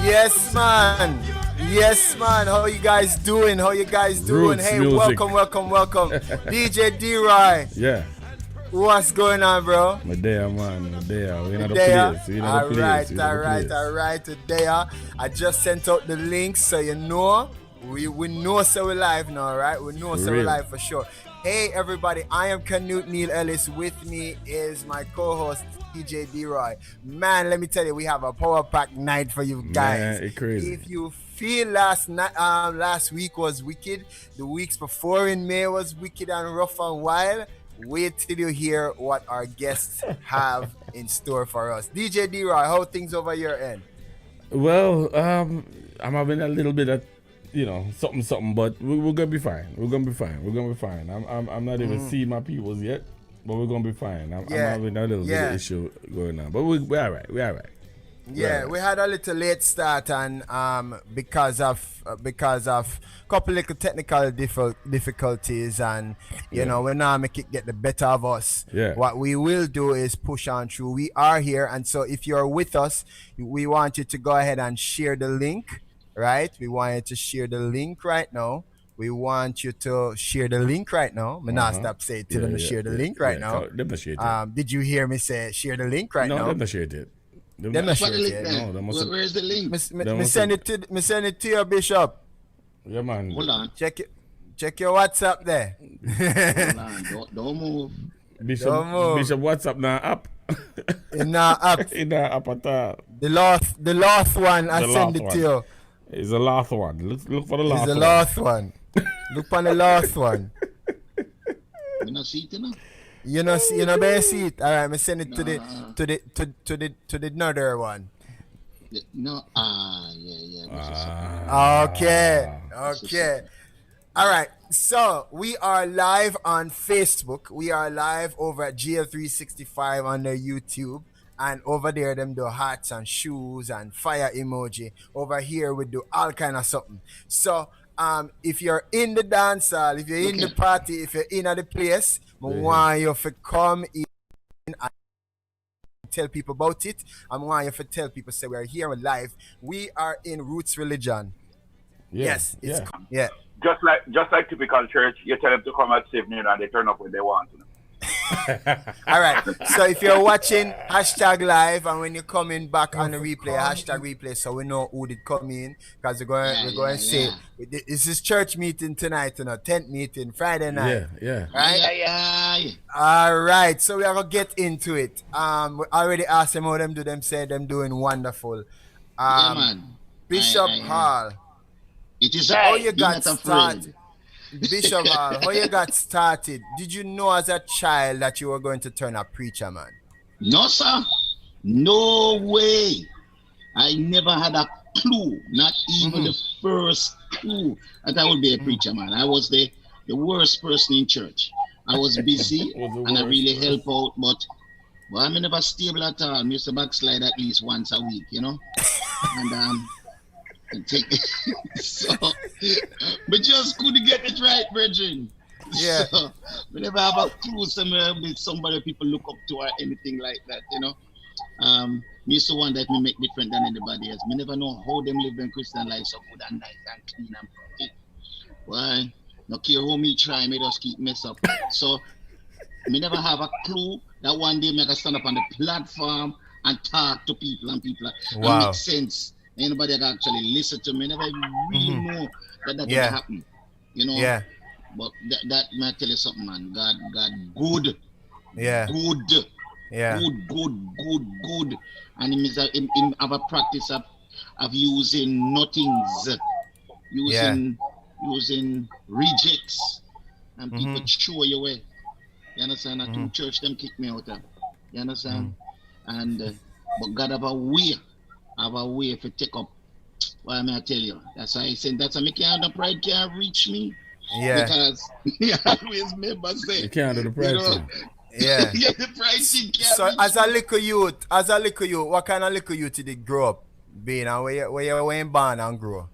Yes, man. Yes, man. How you guys doing? Roots hey, music. welcome. DJ D-Roy. Yeah. What's going on, bro? Medea, man. Medea. We're in the place. All right. Today, I just sent out the links so you know. We know so we're live now, right? We know so we're live for sure. Hey, everybody. I am Canute Neil Ellis. With me is my co-host, DJ D-Roy. Man, let me tell you, we have a power pack night for you guys. Man, it's crazy. If you feel last week was wicked, the weeks before in May was wicked and rough and wild, wait till you hear what our guests have in store for us. DJ D-Roy, how things over your end? Well, I'm having a little bit of, something, but we're gonna be fine. We're gonna be fine. I'm not even seeing my peoples yet, but we're gonna be fine. I'm having a little bit of issue going on, but we're all right. Yeah, we had a little late start, and because of couple little technical difficulties, and we're not make it get the better of us. Yeah. What we will do is push on through. We are here, and so if you're with us, we want you to go ahead and share the link. Right? We want you to share the link right now. Me not stop saying to them to share the link right now. Did you hear me say share the link right now? No, them not shared it. Them not shared it. Where's the link? Me send it to your bishop. Yeah, man. Hold on. Check your WhatsApp there. Hold on. Don't move. Bishop WhatsApp now up. In our app. In our app at all. The last one I send it to you. It's the last one. Look for the last one. It's the last one. Look for the last one. You not see it now? You know better see it. All right, me send it to the another one. No. Okay. All right. So we are live on Facebook. We are live over at GL365 on their YouTube. And over there, them do hearts and shoes and fire emoji. Over here, we do all kind of something. So, if you're in the dance hall, if you're in the party, if you're in at the place, I want you to come in and tell people about it. I want you to tell people, say we're here, we're live. We are in Roots Religion. Yeah. Yeah. Just like typical church, you tell them to come at 7 and they turn up when they want to. All right. So if you're watching #live and when you're coming back on the replay, #replay, so we know who did come in, because we're going to say this is church meeting tonight, tent meeting Friday night. Yeah. Right? Yeah. All right. So we are gonna get into it. We already asked them how them do. Them say them doing wonderful. Man. Bishop Hall. It is how you got started. Bishop Hall, how you got started? Did you know as a child that you were going to turn a preacher, man? No, sir. No way. I never had a clue, not even the first clue that I would be a preacher, man. I was the worst person in church. I was busy and I really help out, but I'm never stable at all. I used to backslide at least once a week, and take so but just couldn't get it right, brethren. Yeah. So we never have a clue somewhere with somebody people look up to or anything like that, Me used to wonder if me make different than anybody else. Me never know how them live in Christian life so good and nice and clean and pretty. Why? No care how me try, me just keep mess up. So me never have a clue that one day me can stand up on the platform and talk to people and and make sense. Anybody that actually listen to me, never really know that will happen. Yeah. But that might tell you something, man. God good. Yeah. Good. Yeah. Good. And him have a practice of using nothings, using rejects, and people throw you away. You understand? And to church them kick me out of. You understand? And but God have a way to take up. What may I tell you? That's why I said that's why the pride can't reach me. Yeah. Because I always remember saying you can't do the pride thing. Yeah. The pride thing can't So reach as a little youth, what kind of little youth did you grow up being, and where you were born and grow?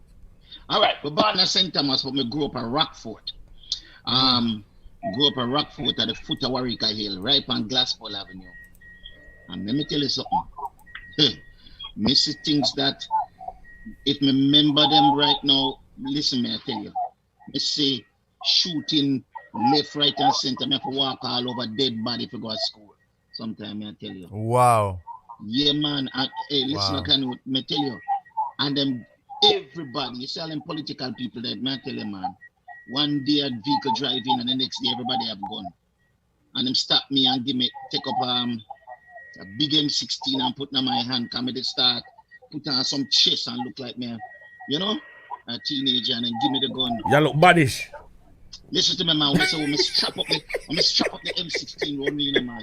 All right, we're born at St. Thomas, but we grew up at Rockford. Grew up at Rockford at the foot of Warwicker Hill, right on Glasspool Avenue. And let me tell you something. Me see things that if me remember them right now, listen me, I tell you. I say shooting left, right, and center. Me have to walk all over dead body if I go to school. Sometimes I tell you. Wow. Yeah, man. Hey, listen, Wow. I can me tell you. And then everybody, you see all them political people that man tell you, man. One day a vehicle driving and the next day everybody have gun. And them stop me and take up a big M16 and put in my hand, come to start, put on some chest and look like me, you know, a teenager, and then give me the gun. You look baddish. Listen to me, man. I'm strap up the M16 on me, man.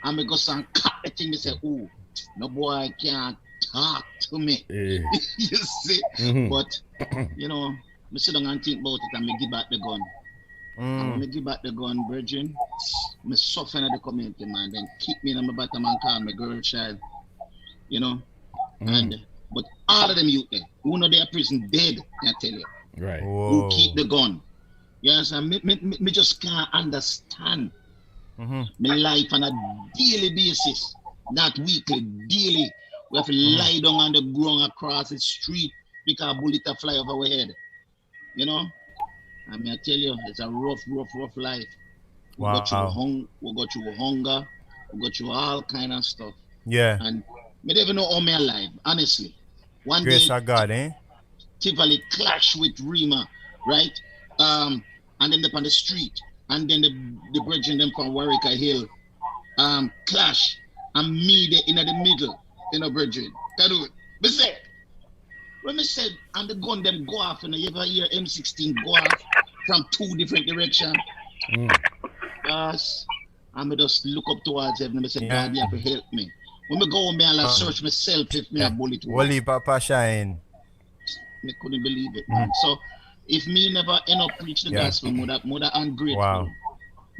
And I go and cut the thing. I say, oh, no boy can't talk to me. Yeah. You see? But, you know, I sit down and think about it and I give back the gun. And when I give back the gun, virgin, I soften at the community, man. Then kick me in my bottom and call my girl child. You know? But all of them youth there, who know they are prison dead, I tell you. Right. Whoa. Who keep the gun. Yes, and me just can't understand my life on a daily basis, not weekly, daily. We have to lie down on the ground across the street because a bullet a fly over our head. You know? I mean, I tell you, it's a rough life. We Wow. go through hunger, we go through all kind of stuff. Yeah. And me never know how me alive, honestly. One Grace day, of God, eh? Tivoli clash with Rima, right? And then up on the street, and then the brethren them from Warwick Hill, clash, and me there in the middle, you know, brethren. Canute. Me say, when me said, and the gun them go off, and you ever hear M16 go off from two different directions? And me just look up towards heaven and me say, God, you have to help me. When me go home, me I'll search myself if me a bullet wound. Wally Papa Shine. Me couldn't believe it, man. So if me never end up preach the gospel, mother ungrateful. Wow.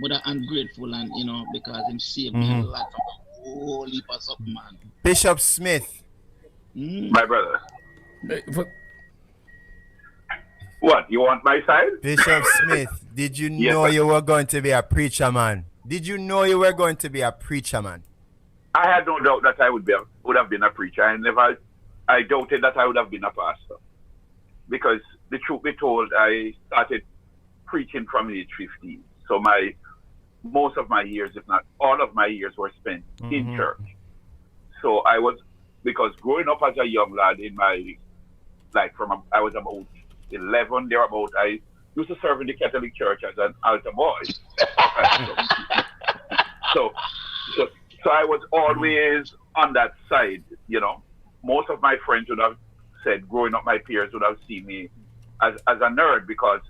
Mother ungrateful, and you know, because him saved me a lot from a whole heap of something, man. Bishop Smith. My brother. What? You want my side? Bishop Smith, did you know you were going to be a preacher, man? Did you know you were going to be a preacher, man? I had no doubt that I would have been a preacher. I doubted that I would have been a pastor. Because the truth be told, I started preaching from age 15. So most of my years, if not all of my years, were spent in church. So because growing up as a young lad I was about 11 thereabout, I used to serve in the Catholic Church as an altar boy. so I was always on that side, you know. Most of my friends would have said, growing up, my peers would have seen me as a nerd because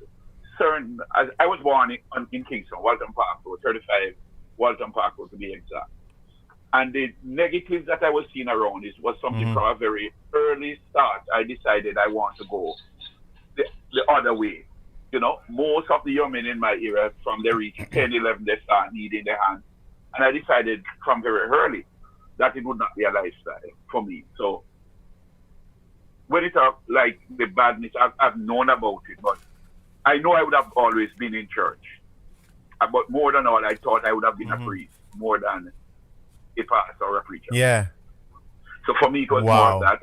I was born in Kingston, Walton Park Road, 35 Walton Park Road to be exact. And the negatives that I was seeing around was something from a very early start. I decided I want to go the other way. You know, most of the young men in my era, from they reach 10, 11, they start needing their hands. And I decided from very early that it would not be a lifestyle for me. So when it's like the badness, I've known about it, but I know I would have always been in church. But more than all, I thought I would have been a priest more than a pastor or a preacher. Yeah. So for me, it was more of that.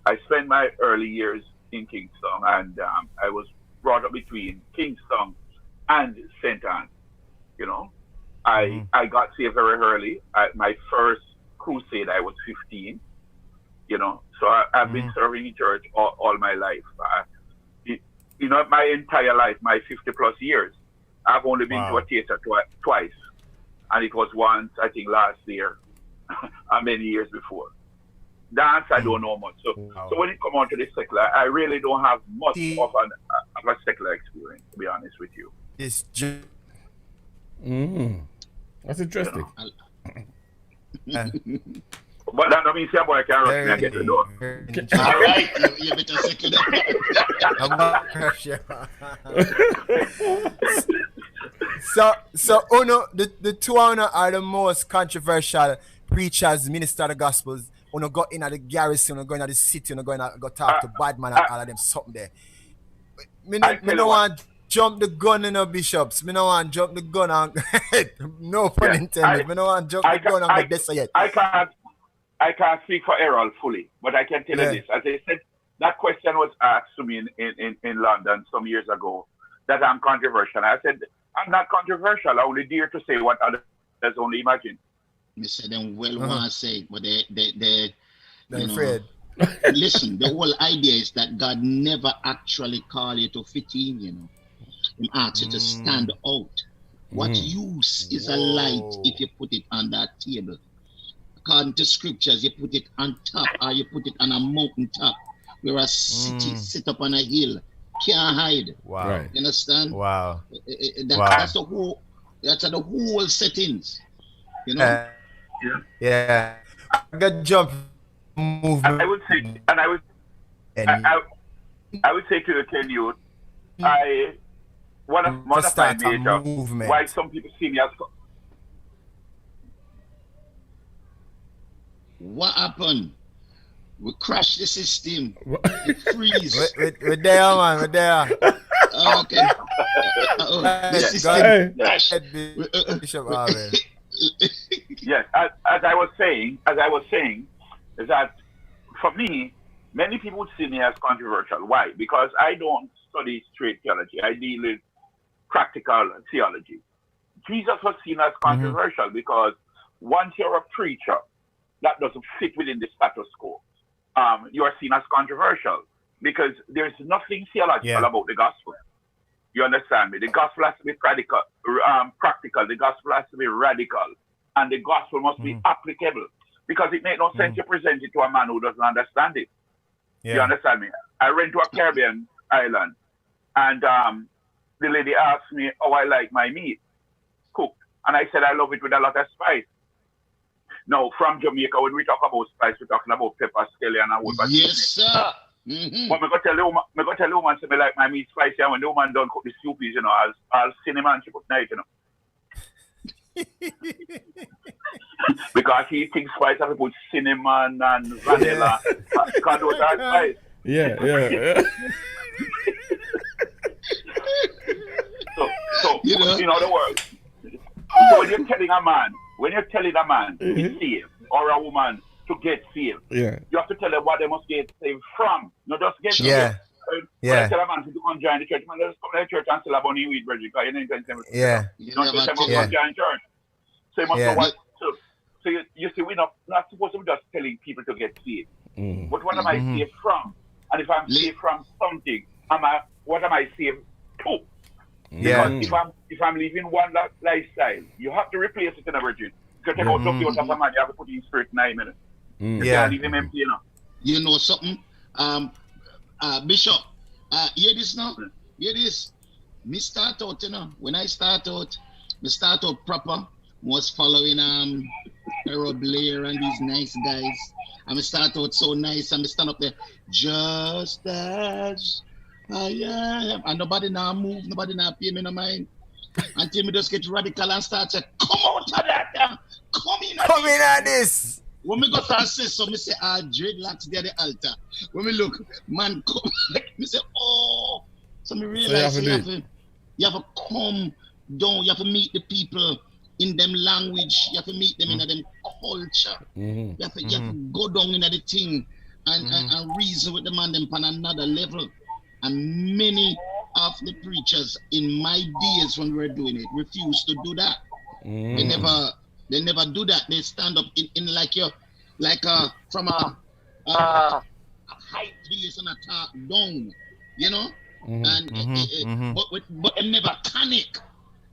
I spent my early years in Kingston, and I was brought up between Kingston and St. Anne. You know, I got saved very early. My first crusade, I was 15. You know, so I've been serving in church all my life. You know, my entire life, my 50 plus years, I've only been to a theater twice. And it was once, I think, last year, and many years before. Dance, I don't know much. So when it comes on to the secular, I really don't have much of a secular experience, to be honest with you. It's That's interesting. But that don't mean say boy can rush me and get the door. All right, you better secular. So Uno, the two are the most controversial preachers, minister of the gospels. Uno go in at the garrison, Uno go in at the city, Uno go in at go talk to bad man and all of them something there. Me no want jump the gun in the bishops. Me no want jump the gun and no pun intended. Me no want jump the gun and go this yet. I can't speak for Errol fully, but I can tell you this. As I said that question was asked to me in London some years ago, that I'm controversial. I said, I'm not controversial. I only dare to say what others only imagine. You said them want to say, but they're afraid. Listen, the whole idea is that God never actually called you to fit in, He asks you to stand out. What use is a light if you put it on that table? According to scriptures, you put it on top or you put it on a mountain top where a city sit up on a hill. Can't hide. Wow. Right. You understand? Wow. That's the whole settings. Yeah. I got jump movement. And I would say to the Canute, one of my major why some people see me as. What happened? We crashed the system. It freeze. We're there, man. We're there. Okay. The system crashed. Bishop Orville. Yes, as I was saying, is that for me, many people would see me as controversial. Why? Because I don't study straight theology. I deal with practical theology. Jesus was seen as controversial because once you're a preacher that doesn't fit within the status quo, you are seen as controversial because there's nothing theological about the gospel. You understand me? The gospel has to be practical. The gospel has to be radical, and the gospel must be applicable because it makes no sense to present it to a man who doesn't understand it. You understand me? I went to a Caribbean island, and the lady asked me how I like my meat cooked, and I said I love it with a lot of spice. Now, from Jamaica, when we talk about spice, we're talking about pepper, scallion, and a whole bunch. Yes, sir. But me go tell the woman, say me like my meat spicy, and when the woman done cook the soupies, I'll cinnamon she put night, because she thinks spice have to put cinnamon and vanilla. Because those are spice. Yeah. So in other words, so when you're telling a man to be saved, or a woman to get saved, you have to tell them what they must get saved from. Not just get saved. When I tell a man to come join the church, man, just come to the church and sell a bunny weed, brethren, because you know you don't just come join church. So you must know what. So you see, we're not supposed to be just telling people to get saved. But what am I saved from? And if I'm saved from something, what am I saved to? Because if I'm living one lifestyle, you have to replace it in a virgin. You can take out something out of a man, you have to put in spirit 9 minutes. You can't leave him empty, You know something? Bishop, hear this now? Hear this? Me start out, when I start out proper, was following Errol Blair and these nice guys. And I start out so nice, and I stand up there, just as I am. And nobody now move, nobody now pay me no mind. Until me just get radical and start to come out of that, come in at this. When me go start say so, me say, dreadlocks there the altar. When me look, man, come, me say, oh. So me realize you have to come down, you have to meet the people in them language, you have to meet them in them culture. You have to go down in the thing and reason with the man them on another level. And many of the preachers in my days when we were doing it refused to do that. They never do that. They stand up in from a high place and a talk down, but they never panic.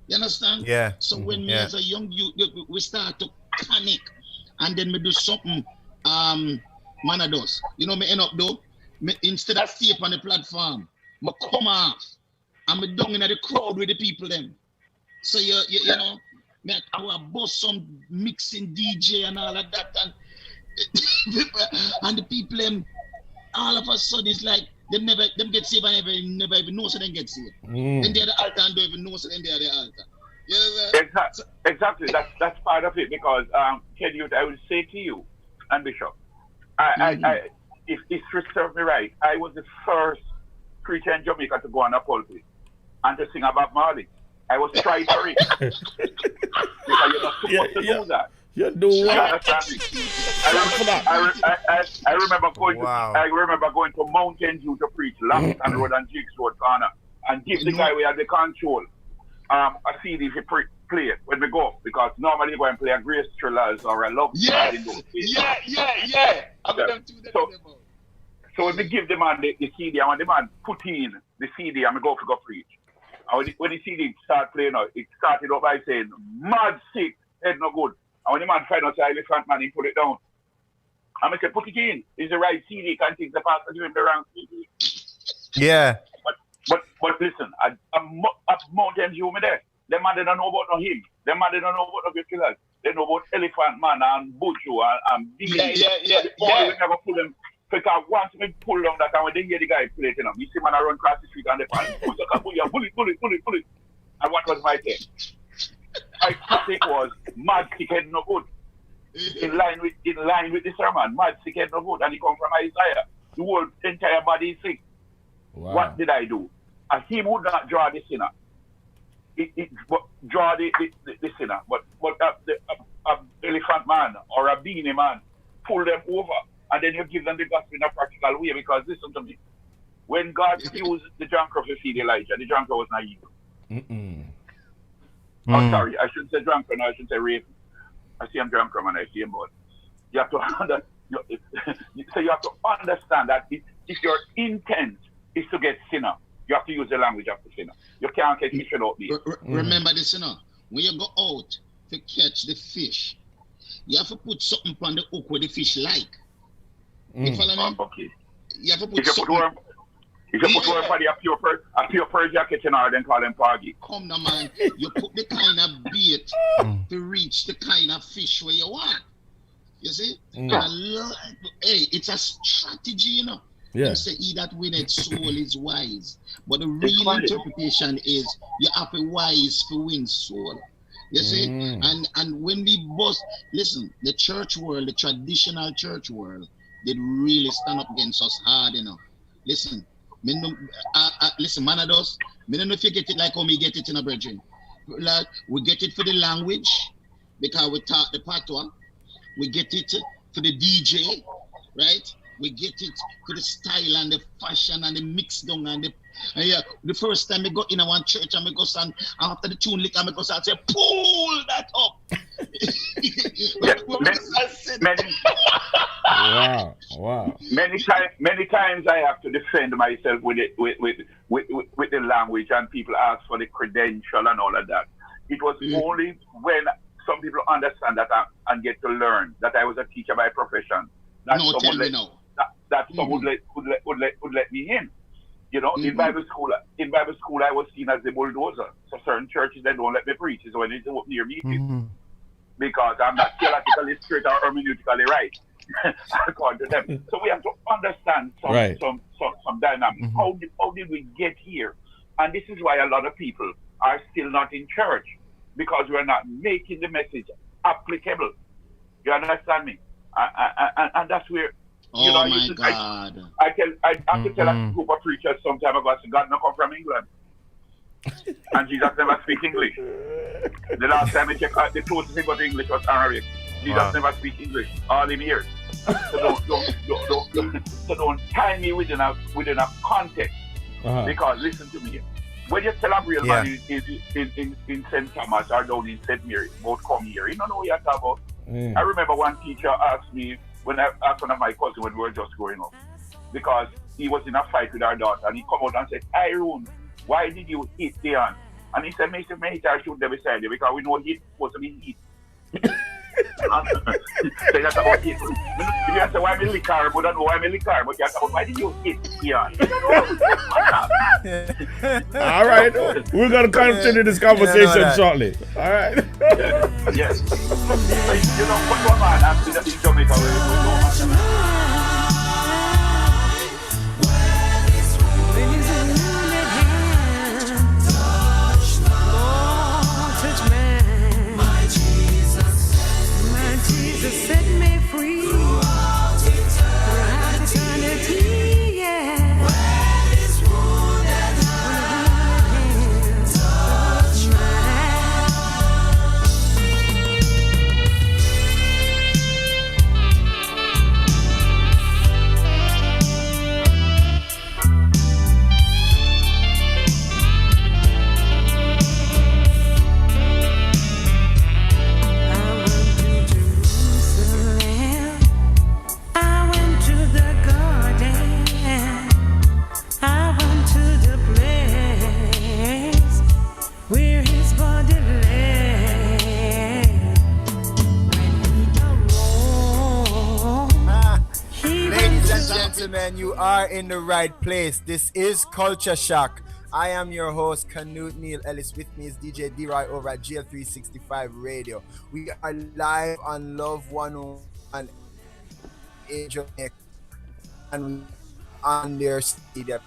You understand? Yeah. So when me as a young youth, we start to panic, and then we do something man does. Me end up though, instead of stay up on the platform, me come off and me down in the crowd with the people them. So you know, I will bust some mixing DJ and all of that, and the people them all of a sudden it's like them get saved and never even know so they get saved. Then they're the altar and don't even know so then they're the altar. You know, exactly. That's part of it because Canute, I will say to you and Bishop, if history serves me right, I was the first preacher in Jamaica to go on a pulpit and to sing about Marley. I was tried for it. Because you're not supposed to do that. You do what? I remember going to Mountain View to preach Langston Road and Jigs Road corner and give the guy we had the control a CD if he play it when we go, because normally go and play a Grace Thrillers or a Love Yeah. So when we give the man the CD, and when the man put in the CD and we go preach. And when the CD start playing out, it started off by saying, mad sick, head no good. And when the man tried to say Elephant Man, he put it down. And I said, put it in. It's the right CD, can't think the pastor doing the wrong CD. Yeah. But listen, I'm Mountain View me there. Them man they don't know about no him. Them man they don't know about no killers. They know about Elephant Man and Buju and Big. Yeah. We never pull them. Because once we pull down that, and when they hear the guy play, you know, you see man run across the street and they pan, bullet. And what was my take? My take was mad sick head no good. In line with the sermon, mad sick head no good, and he come from Isaiah. The whole entire body is sick. Wow. What did I do? And he would not draw the sinner. Draw the sinner, but a Elephant Man or a Beanie Man pull them over, and then you give them the gospel in a practical way. Because listen to me, when God used the drunkard to feed Elijah, the drunkard was naive. Oh, sorry, I shouldn't say drunkard, no, I should say raven. I see him drunkard and I see him, but you have to understand that if your intent is to get sinner, you have to use the language of the sinner. You can't get fish without me. Remember this, when you go out to catch the fish, you have to put something on the hook where the fish like. You follow me? Okay. You have to put something. If you put one for a pure pearl jacket in order, then call them pargy. Come now, man. You put the kind of bait to reach the kind of fish where you want. You see? Hey, it's a strategy, you know. Yeah. You say, he that winneth soul is wise. But the real interpretation is, you have a wise to win soul. You see? And when we bust, listen, the church world, the traditional church world, did really stand up against us hard, you know. Listen, listen, man of us, I don't know if you get it like how me get it in a brethren. Like, we get it for the language, because we talk the patois. We get it for the DJ, right? We get it for the style and the fashion and the mix down and the first time we go in one church and we go stand after the tune lick and we go stand say pull that up. Wow. Many times I have to defend myself with the language, and people ask for the credential and all of that. It was only when some people understand that and get to learn that I was a teacher by profession that someone would let me in. You know, in Bible school I was seen as the bulldozer. So certain churches they don't let me preach. So when it's near me, because I'm not theologically straight or hermeneutically right, according to them. So we have to understand some dynamics. How did we get here? And this is why a lot of people are still not in church, because we're not making the message applicable. You understand me? And that's where. You know, God. I have to tell a group of preachers some time ago, God not come from England. And Jesus never speak English. The last time I checked, the closest thing was English was Arabic. Jesus never speak English all in years. So don't tie me within a context. Because listen to me. When you tell a real man in St. Thomas or down in St. Mary, both come here, you don't know what you're talking about. I remember one teacher asked me, when I asked one of my cousins when we were just growing up, because he was in a fight with our daughter, and he come out and said, Irene, why did you hit the aunt? And he said, Mr. I shoot them beside you, because we know hit supposed to be hit. So that's about hit. If you say, why me lick her, but I don't know why me lick her, but you ask about, why did you hit the aunt? All right, we're going to continue this conversation shortly. All right. Yes. You know, what man asked me that in Jamaica, we don't set me free throughout eternity, yeah. Where his wounded hand touch mine. and gentlemen, you are in the right place. This is Culture Shock. I am your host, Canute Neil Ellis. With me is DJ D-Roy over at GL365 Radio. We are live on Love 101 in Jamaica, and we on their media.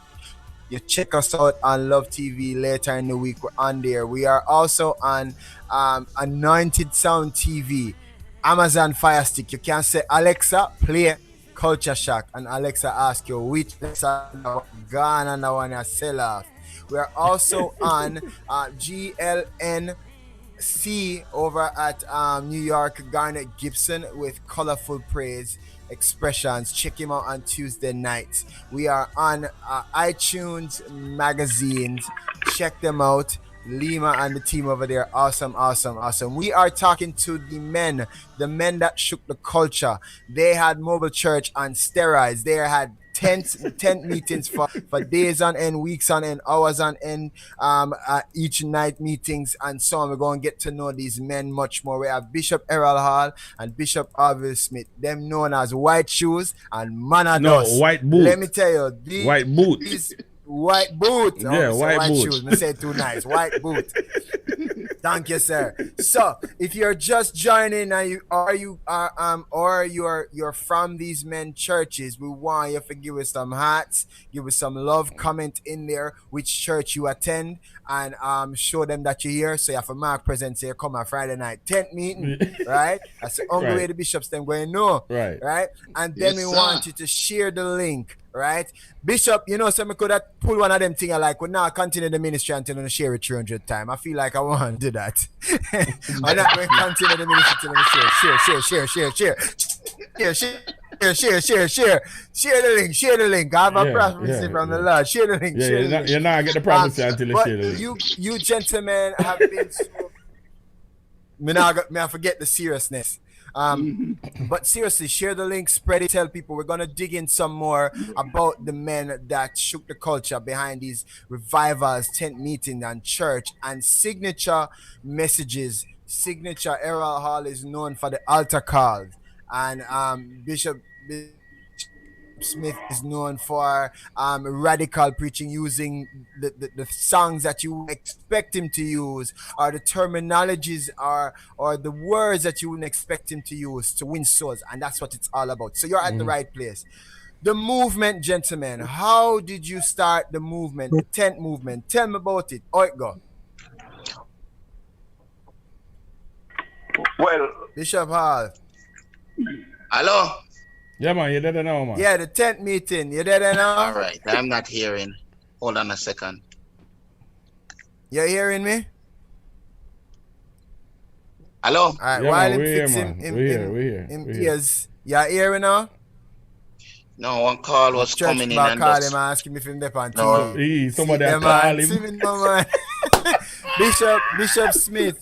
You check us out on Love TV later in the week. We're on there. We are also on Anointed Sound TV, Amazon Fire Stick. You can say, Alexa, play Culture Shock, and Alexa ask you which Alexa gone and I want to sell off. We are also on GLNC over at New York, Garnet Gibson with Colorful Praise Expressions. Check him out on Tuesday nights. We are on iTunes magazines. Check them out. Lima and the team over there, awesome. We are talking to the men that shook the culture. They had mobile church on steroids. They had tent meetings for days on end, weeks on end, hours on end, each night meetings and so on. We're going to get to know these men much more. We have Bishop Errol Hall and Bishop Orville Smith, them known as White Shoes and Manados. White Boot. Let me tell you, White Boot. White boot. Yeah, white boot. Shoes. Me say it too nice. White boot. Thank you, sir. So, if you're just joining and you're from these men churches, we want you to give us some hearts, give us some love, comment in there which church you attend, and show them that you're here. So you have a mark present, say you come on Friday night tent meeting, right? That's the only way the bishops then going to know, right? And then we want you to share the link. Right, Bishop, you know, so I could have pull one of them things like, we now continue the ministry until I share it 300 times. I feel like I want to do that. I'm not going to continue the ministry until I share the link. I have a prophecy from the Lord. Share the link. You're not get the prophecy until you share the link. You gentlemen have been so... May I forget the seriousness. But seriously, share the link, spread it, tell people. We're going to dig in some more about the men that shook the culture behind these revivals, tent meeting and church and signature messages. Signature Errol Hall is known for the altar calls, and Bishop Smith is known for radical preaching, using the songs that you expect him to use, or the terminologies or the words that you wouldn't expect him to use to win souls, and that's what it's all about. So you're at the right place. The movement, gentlemen, how did you start the movement, the tent movement? Tell me about it. Oh, it go. Well, Bishop Hall. Hello? Yeah, man, you there now, man. Yeah, the tent meeting. You there now? All right, I'm not hearing. Hold on a second. You're hearing me? Hello? All right, Yeah, while man, him we're fix here, him, man. We're here. ears. You're hearing now? No, one call was Church coming in back and call just... him asking me if him there on No. TV. Somebody See, call see him. me, man. Bishop Smith.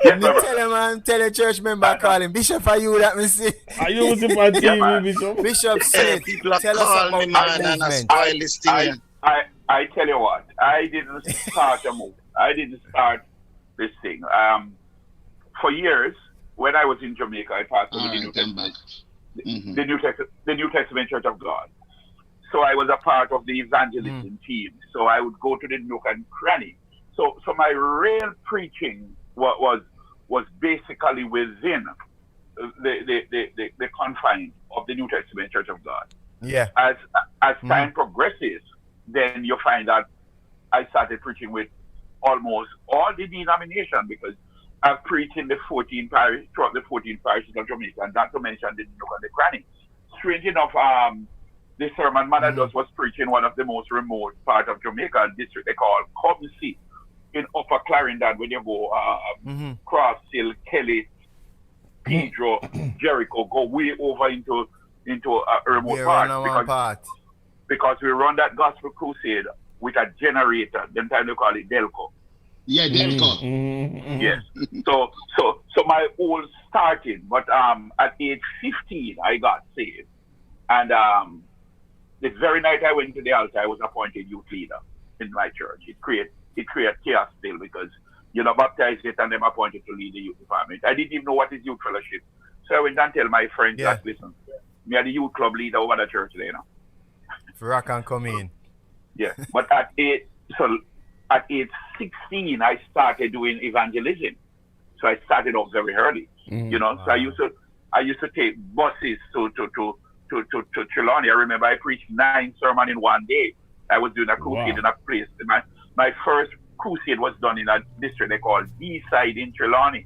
You tell him, man, tell the church member call him. Bishop, are you that me see? Are you using for TV, Bishop? Bishop Smith, people are tell us calling about me, the man, and I movement. spoil this thing. I tell you what, I didn't start a move. I didn't start this thing. For years, when I was in Jamaica, I pastored the New Testament, the New Testament Church of God. So I was a part of the evangelism team. So I would go to the nook and cranny. So my real preaching was basically within the confines of the New Testament Church of God. Yeah. As time progresses, then you find that I started preaching with almost all the denomination, because I've preached in the 14 parishes of Jamaica, and not to mention the nook and the cranny. Strange enough, the sermon Manados was preaching one of the most remote part of Jamaica district they call Cobnsea, in Upper Clarendon, when you go Cross Hill, Kelly, Pedro, Jericho, go way over into a remote part, because we run that gospel crusade with a generator. Them time they call it Delco. Yeah, Delco. Yes. So my whole started, but at age 15 I got saved, and the very night I went to the altar, I was appointed youth leader in my church. It created chaos still, because you're not baptized yet and them appointed to lead the youth department. I didn't even know what is youth fellowship. So I went and tell my friends that, listen, Me are the youth club leader over the church there, Rock and come in. Yeah. But at age 16, I started doing evangelism. So I started off very early. Wow. So I used to take buses to Trelawney. I remember I preached 9 sermons in one day. I was doing a crusade in a place. My first crusade was done in a district they call D-side in Trelawney.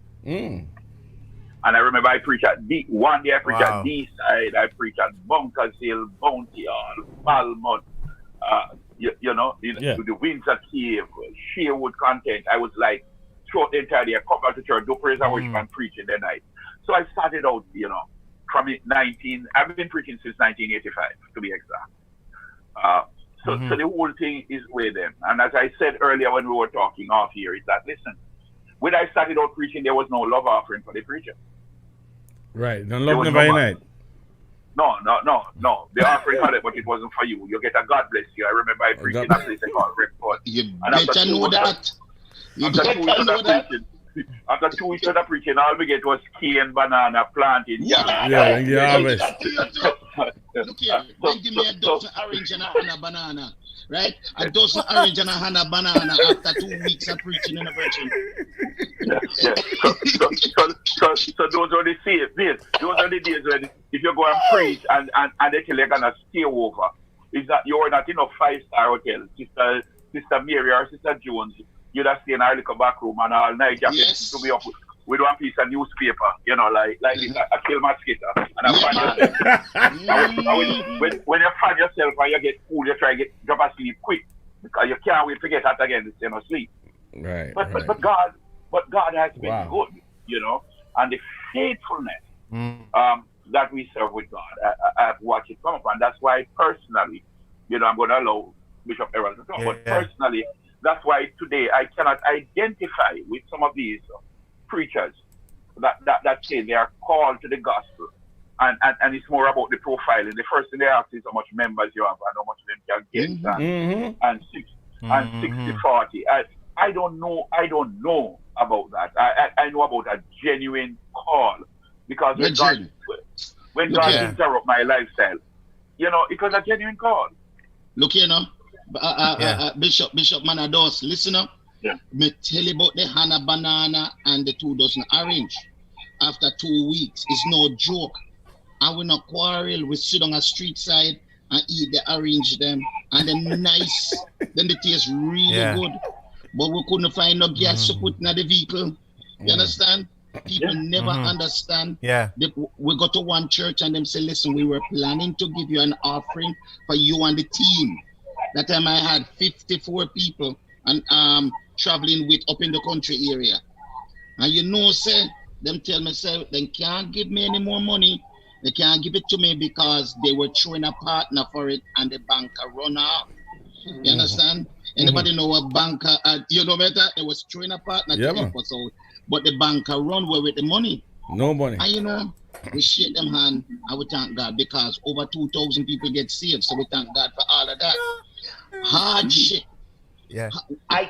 And I remember I preached at one day I preached at D-side, I preached at Bunkers Hill, Bounty Hall, Falmouth, the Windsor Cave, Sherwood Content. I was like, throughout the entire day, I come back to church, do praise and worship and preach in the night. So I started out, from I've been preaching since 1985, to be exact. So the whole thing is with them. And as I said earlier when we were talking off here, is that, listen, when I started out preaching, there was no love offering for the preacher. Right. No love never unite. No. The offering had it, but it wasn't for you. You get a God bless you. I remember I preached in a place called Report. You better know that. After 2 weeks of preaching, all we get was cane, banana, planting. Yeah, and the harvest. Look here, then give me a dozen orange and a banana. Right? A dozen orange and a banana after 2 weeks of preaching in a virgin. So those are the days. Those are the days when if you go and preach and they tell you're gonna stay over, is that you're not in a 5-star hotel, Sister Mary or Sister Jones, you'd have stay in our little back room and all night you have to be up with one piece of newspaper, like a kill mosquito. And I find yourself. When you find yourself and you get cool, you try to drop asleep quick because you can't wait to get out again to sleep. Right. But God has been good, and the faithfulness that we serve with God, I've watched it come up, and that's why personally, I'm going to allow Bishop Errol to talk, but personally, that's why today I cannot identify with some of these preachers that say they are called to the gospel, and it's more about the profiling. The first thing they ask is how much members you have and how much of them can get, and 60-40. I don't know about that. I know about a genuine call, because when God interrupt my lifestyle, it was a genuine call. Look here now, Bishop Manados, listen up. Me tell you about the Hannah banana and the 2 dozen orange. After 2 weeks, it's no joke. I will not quarrel. We sit on a street side and eat the orange them, and then nice. Then the taste really good. But we couldn't find no gas to put in the vehicle. You understand? People never understand. We got to one church and them say, listen, we were planning to give you an offering for you and the team. That time I had 54 people and traveling with up in the country area. And say, them tell me, say, they can't give me any more money. They can't give it to me because they were throwing a partner for it and the banker run out. You understand? Anybody know a banker? Better? It was throwing a partner to help us out. But the banker run away with the money. No money. And we shake them hand and we thank God because over 2,000 people get saved. So we thank God for all of that. Hard shit. I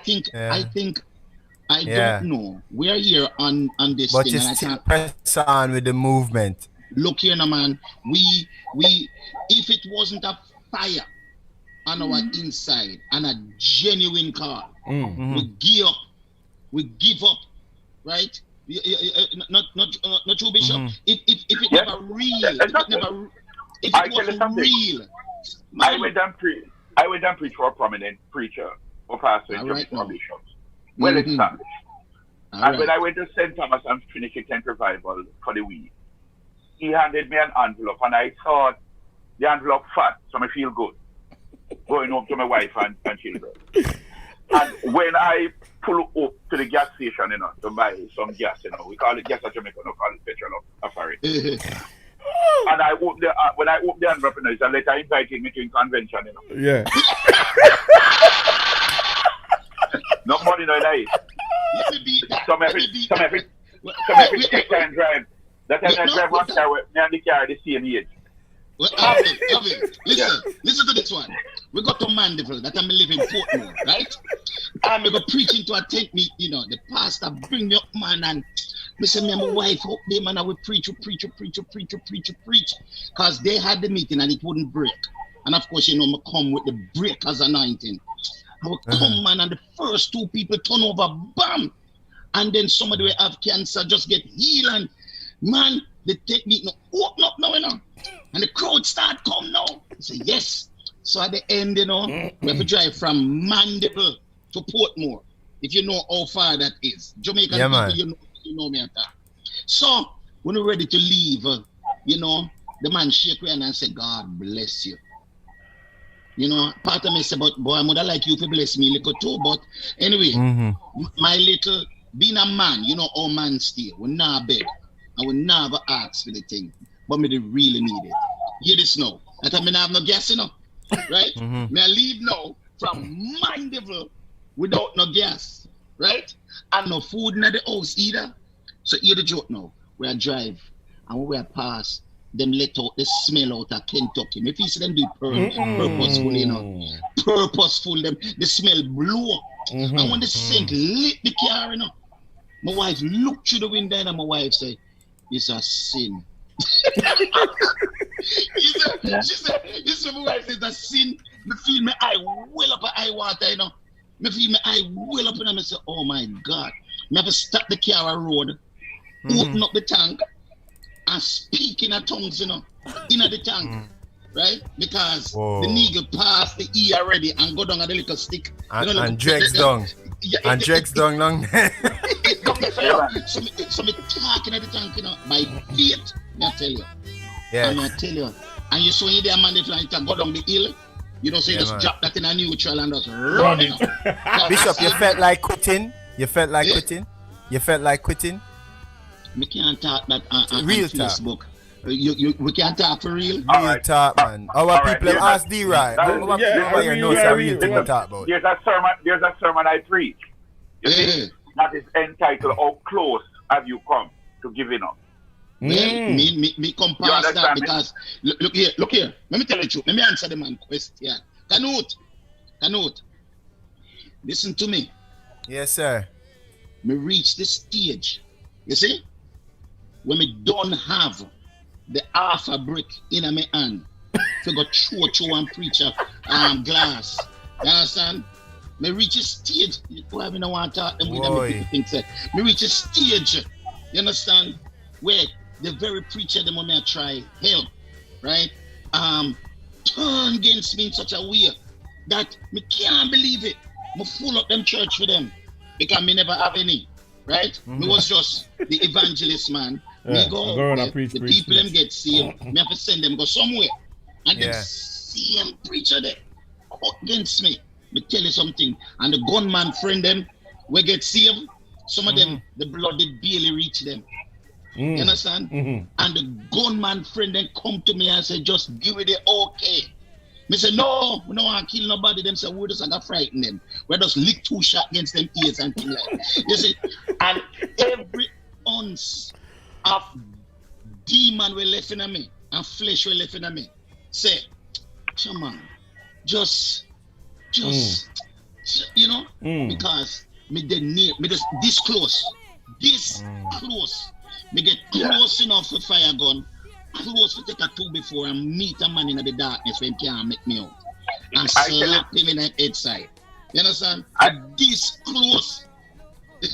don't know. We are here on this but thing. But you still press on with the movement. Look here, man. We if it wasn't a fire on our inside and a genuine call, we give up, right? Not true, Bishop. If it never real, if it wasn't real, I went and preach for a prominent preacher or pastor in church for bishops. Well established. And when I went to St. Thomas and finished a tent revival for the week, he handed me an envelope, and I thought the envelope fat, so I feel good going home to my wife and children. And when I pull up to the gas station, to buy some gas, we call it gas at Jamaica, we call it petrol affair. And I when I opened the envelope, it's a letter inviting me to a convention, Yeah. No money, no life. Some every take and drive. That time I drive one car with me and the car the same age. Well, Orville, listen to this one. We got to Mandeville, that I'm living in Portmore, right? And we go preaching to a tent meet, the pastor bring me up, man, and Me say me and my wife up there, man, I will preach. Because they had the meeting and it wouldn't break. And of course, me come with the breakers anointing. I will come, man, and the first 2 people turn over, bam! And then somebody will have cancer, just get healed. And man, they take me, no, open up now, And the crowd start come now. I say, yes. So at the end, we have to drive from Mandible to Portmore. If you know how far that is. Jamaican people, you know me at that. So, when we're ready to leave, the man shake hand and say, God bless you. Part of me say, but boy, I would like you to bless me a little too. But anyway, my little, being a man, how man stay. We never beg. I will never ask for the thing. But me they really need it. Hear this now. I thought me not have no gas, right? Me I leave now from Mandeville without no gas, right? And no food in the house either. So hear the joke now. We are drive and when we are pass, them let out the smell out of Kentucky. If you see them do purposeful, purposeful, the smell blow. And when the scent lit the car, my wife looked through the window and my wife say, it's a sin. She said, my wife says, it's a sin. Me feel my eye well up at eye water, Me feel my eye well up and I say, oh my God. Me have to stop the car on road, open up the tank, and speak in a tongues, in the tank, right? Because the nigga passed the E already and go down at the little stick. And Drex down. And Drex down long. So me talking at the tank, by feet, I tell you. Yeah. I tell you. And you saw you there, man, they flying to go down the hill. So you just drop that in a neutral and just run it. Bishop, you felt like quitting? You felt like quitting? We can't talk that on real Facebook. Talk. We can't talk for real. Real talk, man. Our people have asked D-Right. Real talk about. There's a sermon I preach. You see, that is entitled, How Close Have You Come to Giving Up? Me come past that because look here. Let me tell you the truth. Let me answer the man question. Canute. Listen to me. Yes, sir. Me reach the stage. You see? When me don't have the half a brick in my hand to go throw and preach a glass. You understand? Me reach a stage. Why me don't want to talk them with them people think say. Me reach a stage. You understand? Where the very preacher them when me try help, right? Turn against me in such a way that me can't believe it. Me full up them church for them because me never have any, right? Me was just the evangelist, man. Me go the people them get saved. Me have to send them go somewhere, and them same preacher there against me. Me tell you something, and the gunman friend them we get saved. Some of them the blood did barely reach them. You understand? And the gunman friend then come to me and say, just give it the okay. Me say, no, we don't want to kill nobody. Them say, we just got frighten them. We just lick 2 shots against them ears and things like that. You see? And every ounce of demon were left in me and flesh were left in me. Say, come on, just, because me they near, me just this close. Me get close enough to fire gun, close to take a 2 before and meet a man in the darkness when he can't make me out. And slap him in the head side. You understand? This close.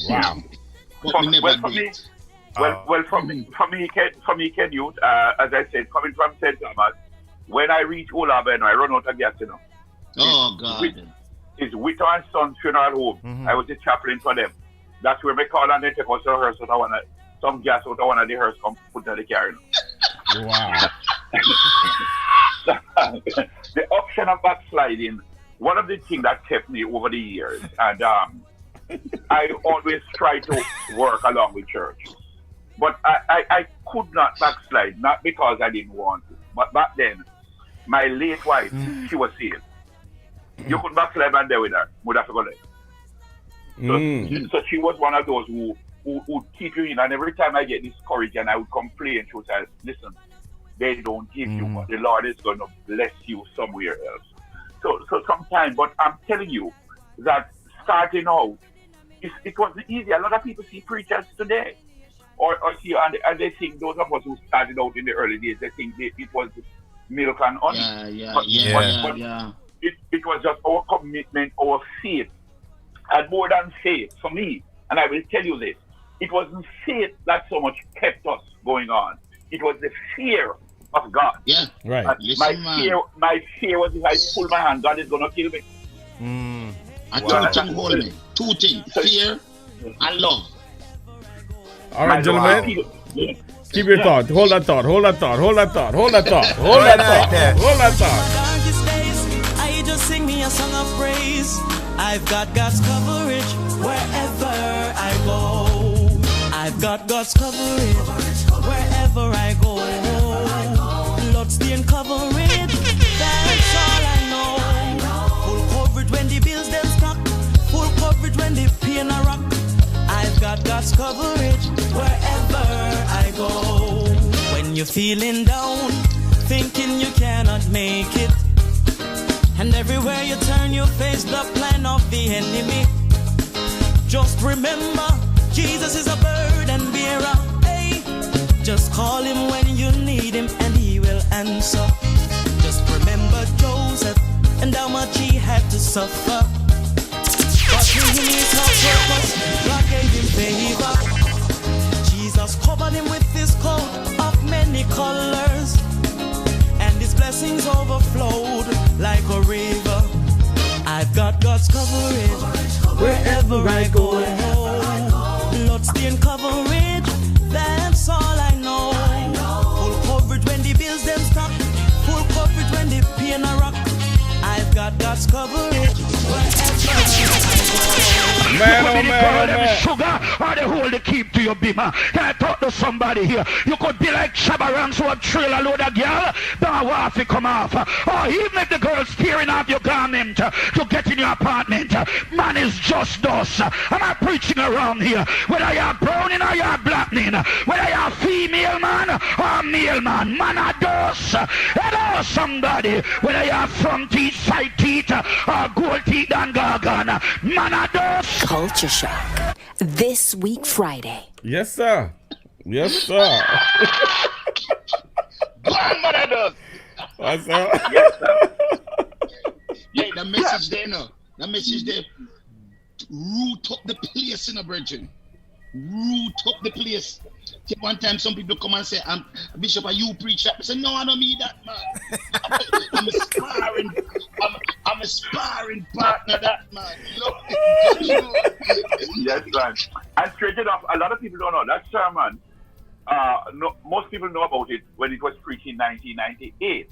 Wow. But me never do it. For me, Canute, as I said, coming from St. Thomas, when I reach Orville, I run out of gas, Oh, God. It's Witter and Son's funeral home. I was the chaplain for them. That's where me call and they take us to rehearse some gas out of one of the hearse come put in the car. Wow. The option of backsliding, one of the things that kept me over the years, and I always try to work along with church. But I could not backslide, not because I didn't want to. But back then, my late wife, she was saved. You could backslide and there with her, would have to go there. So she was one of those who would keep you in, and every time I get discouraged and I would complain, she would say, listen, they don't give you, but the Lord is going to bless you somewhere else. So sometimes, but I'm telling you that starting out, it wasn't easy. A lot of people see preachers today. or see, and they think those of us who started out in the early days, they think it was milk and honey. But it was just our commitment, our faith, and more than faith for me. And I will tell you this: it wasn't faith that so much kept us going on. It was the fear of God. Yeah, right. My fear was if I pull my hand, God is gonna kill me. And two things hold me. Two things: fear and love. All right, gentlemen. Keep your thought. Hold that thought. Hold that thought. Hold that thought. Hold that thought. Hold that thought. Hold that thought. Darkest days, I just sing me a song of praise. I've got God's coverage wherever I go. I've got God's coverage wherever I go. Lord, stay in coverage. That's all I know. Full coverage when the bills them stuck. Full coverage when the pain a rock. I've got God's coverage wherever I go. When you're feeling down, thinking you cannot make it, and everywhere you turn you face the plan of the enemy, just remember Jesus is a burden bearer. Hey, just call him when you need him and he will answer. Just remember Joseph and how much he had to suffer. But in his purpose, God gave him favor. Jesus covered him with his coat of many colors, and his blessings overflowed like a river. I've got God's coverage wherever I go. Lord, stay in coverage, that's all I know. Full coverage when the bills them stop. Full coverage when the pain a rock. I've got God's coverage wherever I go. Man, oh man, oh man. Sugar or the hole they keep to your bimmer. Can I talk to somebody here? You could be like Shabarans who have trail a load of girl. Don't want to come off. Or even if the girl's tearing off your garment to get in your apartment. Man is just us. I'm not preaching around here. Whether you're browning or you're blackening. Whether you're female man or male man. Man are dust. Hello somebody. Whether you're front teeth, side teeth or gold teeth and gargan. Man are dust. Culture Shock. This Week Friday. Yes, sir. Yes, sir. Grandmother does. What's up? Yes, sir. Yeah, the message there now. The message there. Root up the place in a virgin. Root up the place. One time some people come and say, Bishop, are you preach that? I say, no, I don't mean that, man. I'm a sparring partner, that man. Yes, man. And straight enough, a lot of people don't know that sermon. Most people know about it when it was preached in 1998.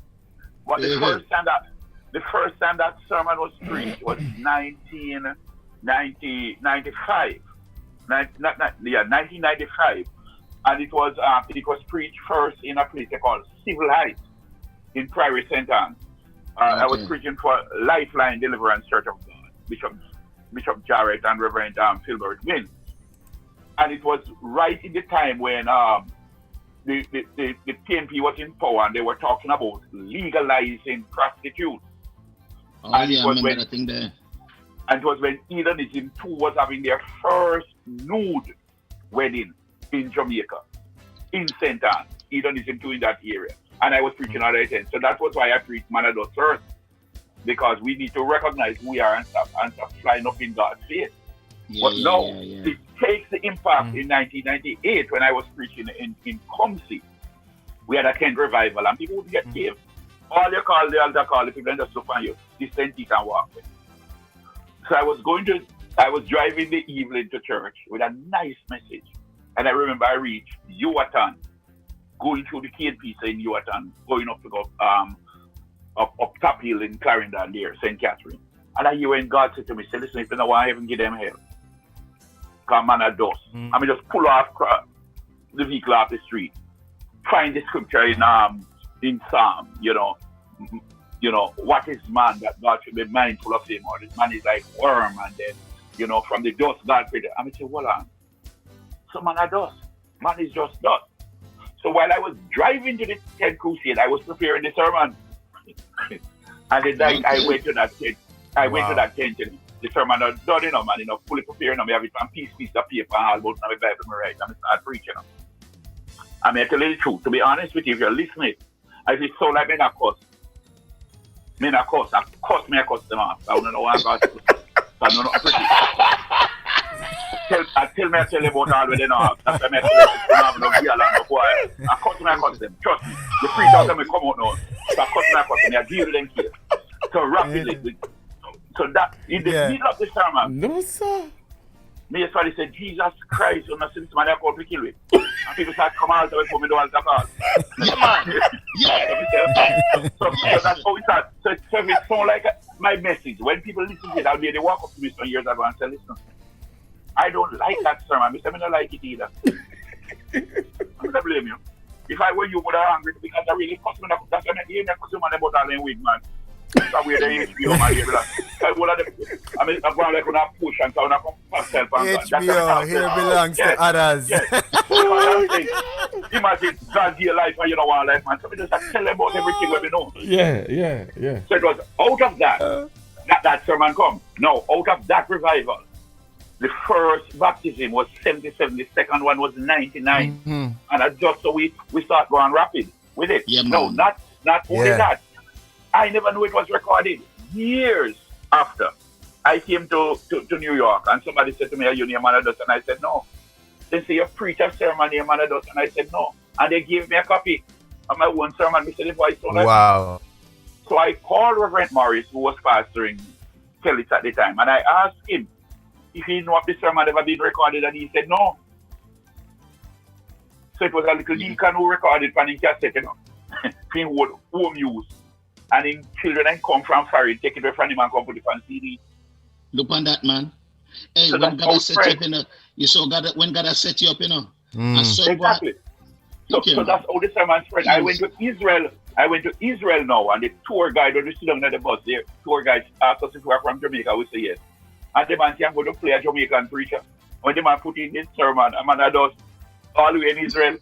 But the first time that sermon was preached was 1995. 1995. And it was preached first in a place called Civil Heights in Prairie St. Anne. I was preaching for Lifeline Deliverance Church of God, Bishop Jarrett and Reverend Philbert Wynn. And it was right in the time when the PNP was in power and they were talking about legalizing prostitutes. I remember that thing there. And it was when Hedonism 2 was having their first nude wedding in Jamaica, in St. Anne. Hedonism 2 in that area. And I was preaching on that end. So that was why I preached Manados first. Because we need to recognize who we are and stop flying up in God's face. It takes the impact in 1998 when I was preaching in Comsey. We had a Kent revival and people would get saved. All you call the altar call, the people just look on you, descend it and walk away. So I was driving the evening to church with a nice message. And I remember I reached Yuatan, going through the Cane Pizza in Yuatan, going up to go up Top Hill in Clarendon there, St. Catherine. And I hear when God said to me, say, listen, if you don't want heaven, give them hell. Come man at dust. I mean, just pull off the vehicle off the street. Find the scripture in Psalm, you know, what is man that God should be mindful of him, or this man is like worm, and then, from the dust God created. I mean, say, hold on. So man are dust. Man is just dust. So while I was driving to the tent crusade, I was preparing the sermon. And then I went to that tent. I went to that tent and the sermon was done, man, fully preparing. I have it on piece of paper and all about my Bible, I write, and I start preaching. I mean, I tell you the truth. To be honest with you, if you're listening, I feel so like me not cuss. Me not cuss. I cuss them off. I don't know why I got to. I don't know. I tell you about all when they know. That's why I tell you about no girl and no boy. I cuss them. Trust me. The free talk them will come out now. So I cuss them. I deal with them here. So rapidly. So that, in the middle of the sermon. No, sir. Me just want to say, Jesus Christ, you're not seeing somebody I called to kill with. And people start coming out and put me down the call. Yeah, man. Yeah. So that's how we start. So it sounds like my message. When people listen to it, they walk up to me some years ago and say, listen, I don't like that sermon. I don't like it either. I'm going to blame you. If I were you, would have angry because I really cuss me. That's why I hear me cuss you about all in wig, man. That's where they HBO, man. I mean, I'm going like when I push and so when I come past self. HBO, here belongs to others. Imagine that's your life and you don't want life, man. So we just tell them about everything what we know. Yeah. So it was out of that sermon come. No, out of that revival. The first baptism was 77, the second one was 99. Mm-hmm. And just so we start going rapid with it. Yeah, no, not only that. I never knew it was recorded. Years after, I came to New York and somebody said to me, are you near Manados? And I said, no. They say, you preach a sermon near Manados? And I said, no. And they gave me a copy of my one sermon. They said, the voice so nice. Wow. So I called Reverend Morris, who was pastoring Ellis at the time, and I asked him if he knew if the sermon ever been recorded, and he said, no. So it was a little deacon who recorded from the cassette, in home use. And in children and come from Farid, take it away from him and come put it on CD. Look on that, man. Hey, so when God set you up, you saw God when God has set you up, Exactly. So that's how the sermon spread. I went to Israel now, and the tour guide, when we sit down at the bus, the tour guide asked us if we are from Jamaica. We say yes. And the man said, I'm going to play a Jamaican preacher. When the man put in this sermon, a man does all the way in Israel.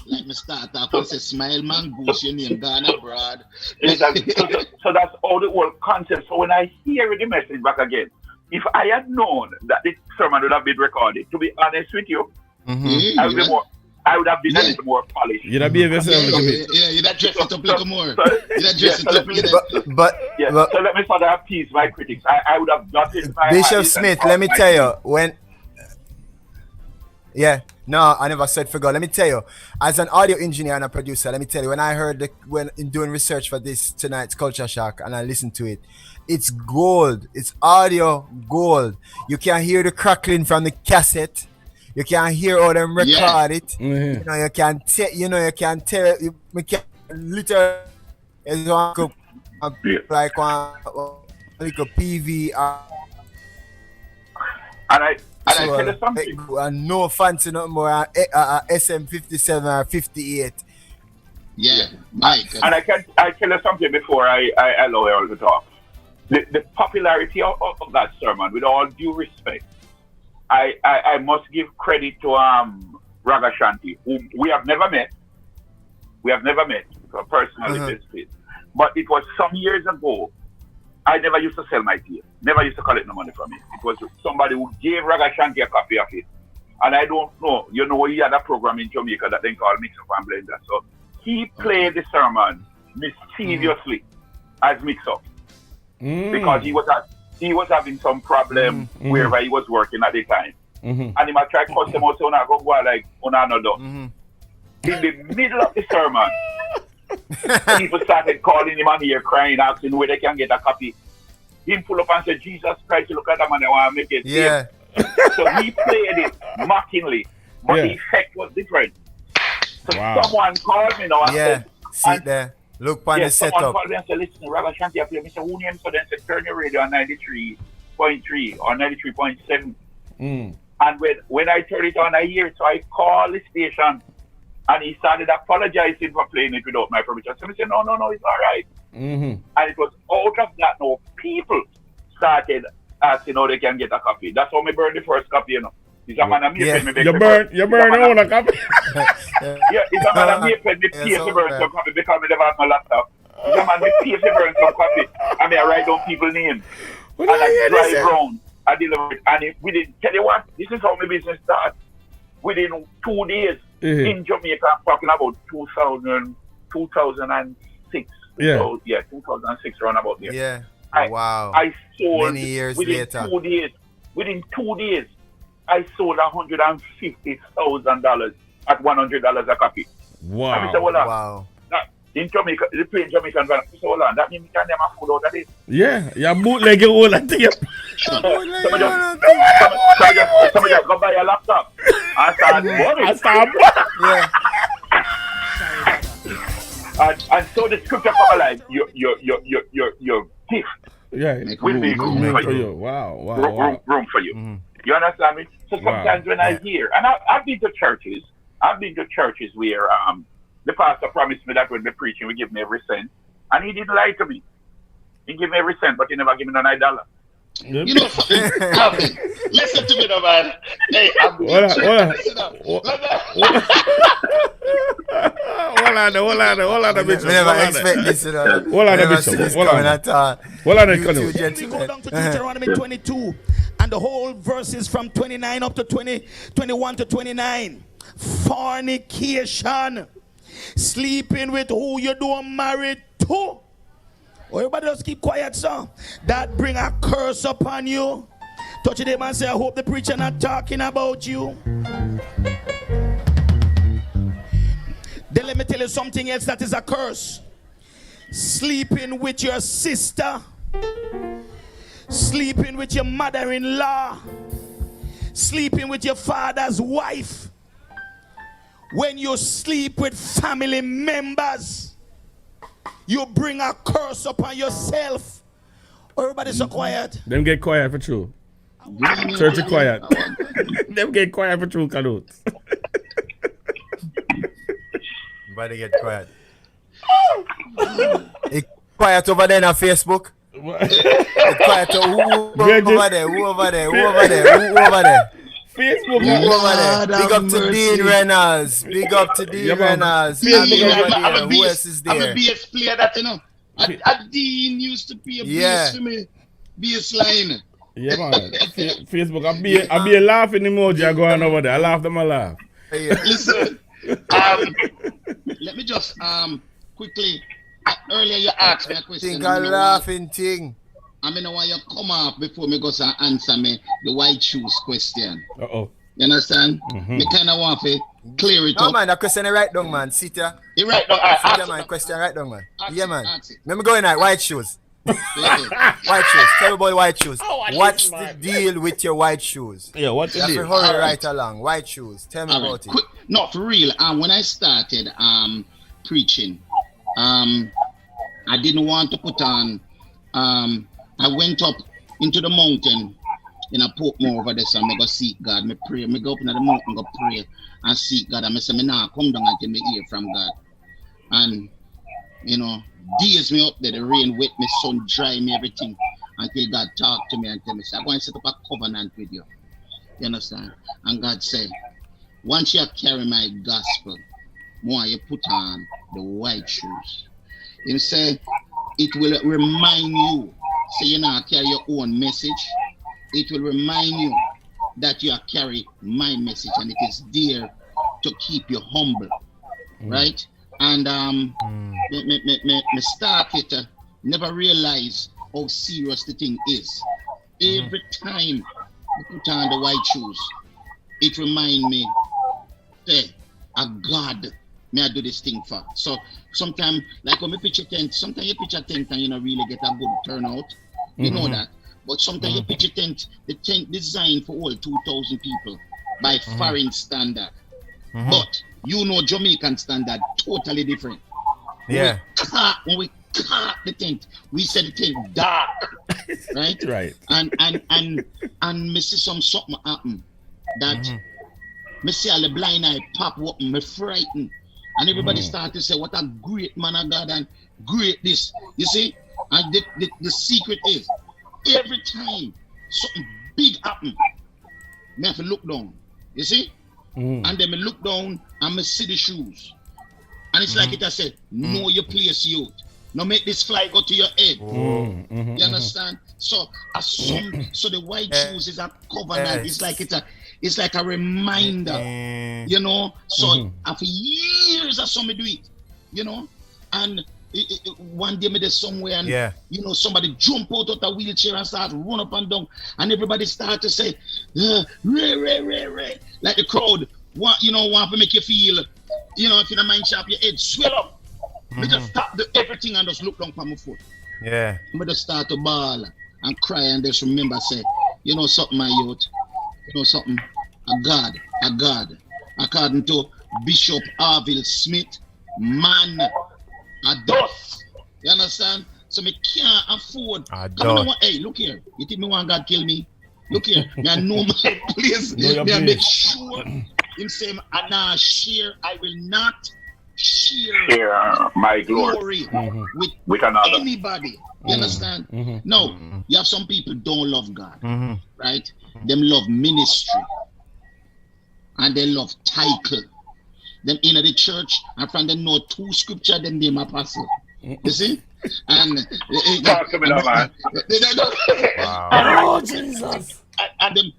Like me start off and say, smile man, goose your name, gone abroad. Exactly. So that's all the whole concept. So when I hear the message back again, if I had known that this sermon would have been recorded, to be honest with you, I would have been a little more polished. You'd have behaved yourself a little bit. Yeah, you'd have dressed it up a little more. You'd have dressed it up. But so let me further appease my critics. I would have got it. Bishop Smith, let me tell you, when... Yeah, no, I never said forgot. Let me tell you, as an audio engineer and a producer, let me tell you, when I heard when in doing research for this tonight's Culture Shock and I listened to it, it's gold. It's audio gold. You can hear the crackling from the cassette. You can hear how them record it. Mm-hmm. You can tell. You can literally, it's like one PV. And I tell you something. No fancy no more SM57 or 58. Yeah, Mike. And I tell you something before I allow you all to talk. The popularity of that sermon, with all due respect, I must give credit to Raga Shanti, whom we have never met. Personally, but it was some years ago. I never used to sell my tape. Never used to collect no money from it. It was somebody who gave Raga Shanti a copy of it. And I don't know. He had a program in Jamaica that they call Mix Up and Blender. So he played the sermon mischievously as Mix Up. Because he was having some problem wherever he was working at the time. And he might try to cuss them out so I go like another. In the middle of the sermon, people started calling him on here, crying, asking where they can get a copy. He pull up and said, Jesus Christ, you look at that man, I want to make it. Yeah. So he played it mockingly, but the effect was different. So someone called me now and said, see there. Look on the setup. Someone called me and said, listen, Raga Shanti, I play. Mr. Who named? So then said, turn your radio on 93.3 or 93.7. And when I turn it on, I hear it. So I call the station. And he started apologizing for playing it without my permission. So I said, no, it's all right. And it was out of that now, people started asking how they can get a copy. That's how I burned the first copy, It's a man of me. You burn your own copy? It's a man of me pay to burn some copy because I never have my laptop. It's a man me pay to burn some copy. I mean, I write down people's names. And I drive around. I deliver it. And we didn't tell you what, this is how my business starts. within 2 days in Jamaica. I'm talking about 2006. Yeah. So, 2006, around about there. Yeah. I sold many years within later. 2 days. Within 2 days, I sold $150,000 at $100 a copy. Wow. And I said, Wow. in Jamaica, they play Jamaican van. So hold on, that means we can never food out of this. Yeah, you're bootlegging all that thing. Somebody just go buy a laptop and start bombing. Yeah. And so the scripture come alive. Your gift will be room for you. Wow. Room for you. Mm-hmm. You understand me? So sometimes when I hear, and I've been to churches where the pastor promised me that when the preaching would give me every cent, and he didn't lie to me. He gave me every cent, but he never gave me $9. You know, listen to me, though, man. Hey, I'm listen up. Hold on, Bishop. We never expect this, you know. Hold on, Bishop. Hold on, Canute. We go down to Deuteronomy 22, and the whole verses from 29 up to 21 to 29. Fornication. Sleeping with who you don't marry to. Everybody just keep quiet, sir. That bring a curse upon you. Touch it, man. Say, I hope the preacher not talking about you. Then let me tell you something else that is a curse. Sleeping with your sister. Sleeping with your mother-in-law. Sleeping with your father's wife. When you sleep with family members, you bring a curse upon yourself. Everybody so quiet. Them get quiet for true. Church is quiet. Them get quiet for true, Canute. Everybody get quiet. It's quiet over there on Facebook. It's quiet. Who over there? Who over there? Who over there? Who over there? Facebook. Who over there? Big up to Dean Reynolds. Big up to Dean Reynolds. Who else is there? I'm a BS player that, you know. Dean used to be a BS for me. BS line. Yeah, man. Facebook. I be a laughing emoji. I go on over there. I laugh them. I laugh. Listen. Let me just quickly. Earlier you asked me a question. Think a laughing thing. I mean, why you come up before me go answer me the white shoes question. Uh-oh. You understand? Mm-hmm. Me kind of want to clear it up. No, man, that question is right down, man. Sit here. You right down. Sit here, man. Question right down, man. Yeah, man. Let me go in at white shoes. White shoes. Tell me about white shoes. What's the deal with your white shoes? Yeah, what's the deal? Hurry right along. White shoes. Tell me about it. No, for real. When I started preaching, I didn't want to put on. I went up into the mountain in a Portmore over there, so I go seek God. I pray. I go up in the mountain, go pray and seek God. And I say, nah, come down until I hear from God. And, you know, days me up there, the rain wet me, sun dry me, everything, until God talk to me and tell me, say, I'm going to set up a covenant with you. You understand? And God said, once you carry my gospel, more you put on the white shoes. He said, it will remind you, so you now carry your own message. It will remind you that you carry my message, and it is there to keep you humble, right? And me started never realize how serious the thing is. Every time I put on the white shoes, it remind me, hey, a God may I do this thing for. So sometimes, like when we pitch a tent, sometimes you pitch a tent and you don't really get a good turnout. You know that. But sometimes you pitch a tent, the tent designed for all 2,000 people by foreign standard. But you know Jamaican standard, totally different. Yeah. When we cut the tent, we said the tent dark. Right? Right. And me see something happen that me see all the blind eye pop up, me frightened. And everybody started to say, what a great man of God and great this. You see? And the secret is, every time something big happen, me have to look down. You see? And then me look down and me see the shoes. And it's like it I said, know your place, youth. Now make this fly go to your head. You understand? So so the white shoes is a covenant. It's like It's like a reminder, you know. So after years I saw me do it, you know, and one day me there somewhere and you know somebody jump out of a wheelchair and start run up and down, and everybody start to say, Ray, like the crowd want to make you feel, you know, if you don't mind sharp, your head swell up. Me just stop everything and just look down from my foot. Yeah. Me just start to bawl and cry and just remember say, you know something, my youth, you know something, a God, according to Bishop Orville Smith, man, a dust. You understand? So me can't afford. Hey, look here. You think me want God kill me? Look here. Me I know my place. Me I make sure him say I not share. I will not share my glory with anybody. You understand? No, you have some people don't love God, right? Them love ministry and they love title. Them in the church and from them know 2 scripture them name apostle. You see? And talk to me now, man. Oh Jesus! And they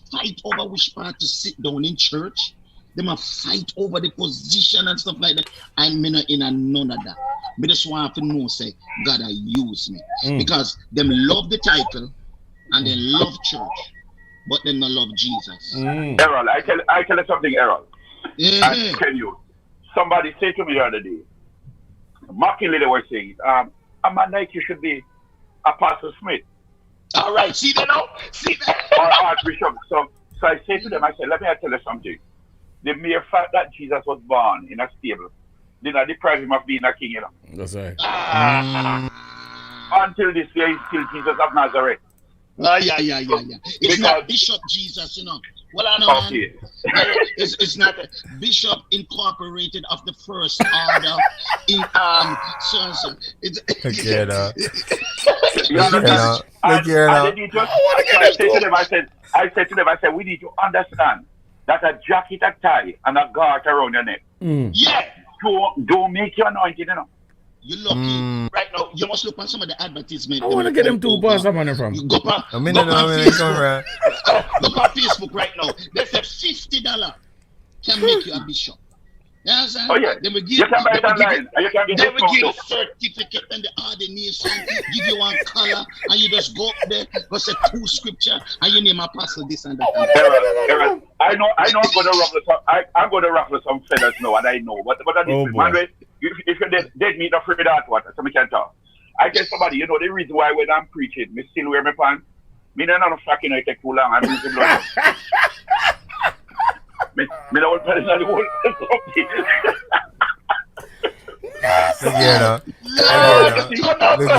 fight over which part to sit down in church. They might fight over the position and stuff like that. I'm in none of that. But just want to know, say, God, use me. Because them love the title and they love church, but they don't love Jesus. Errol, I tell you something, Errol. I tell you, somebody said to me the other day, mockingly they were saying, a man like you should be Apostle Smith. All right, see that now? See that? Or Archbishop. So I said to them, I said, let me tell you something. The mere fact that Jesus was born in a stable did not deprive him of being a king, you know. That's right. Until this day, he's still Jesus of Nazareth. Yeah. It's not Bishop Jesus, you know. Well, I know, okay. Man. It's not Bishop Incorporated of the First Order in so. It's okay, no. I said to them, we need to understand that a jacket, a tie, and a garter around your neck. Yeah. Don't make you anointed, you know. You're lucky. Right now, you must look on some of the advertisement. I want to get them 2 bars I'm on from. Go on Facebook right now. They said $50 can make you a bishop. You understand? Oh, yeah. They will give you can buy it online. They will give you a certificate and the ordination, give you one color, and you just go up there, go say 2 scripture, and you name apostle this and that. Errol, I know I'm going to ruffle some feathers now, and I know. But if you're dead meat, afraid of that water, so we can talk. I tell somebody, you know, the reason why when I'm preaching, me still wear my pants. Me not fucking I take too long, I'm losing blood. Me don't personally want something. Look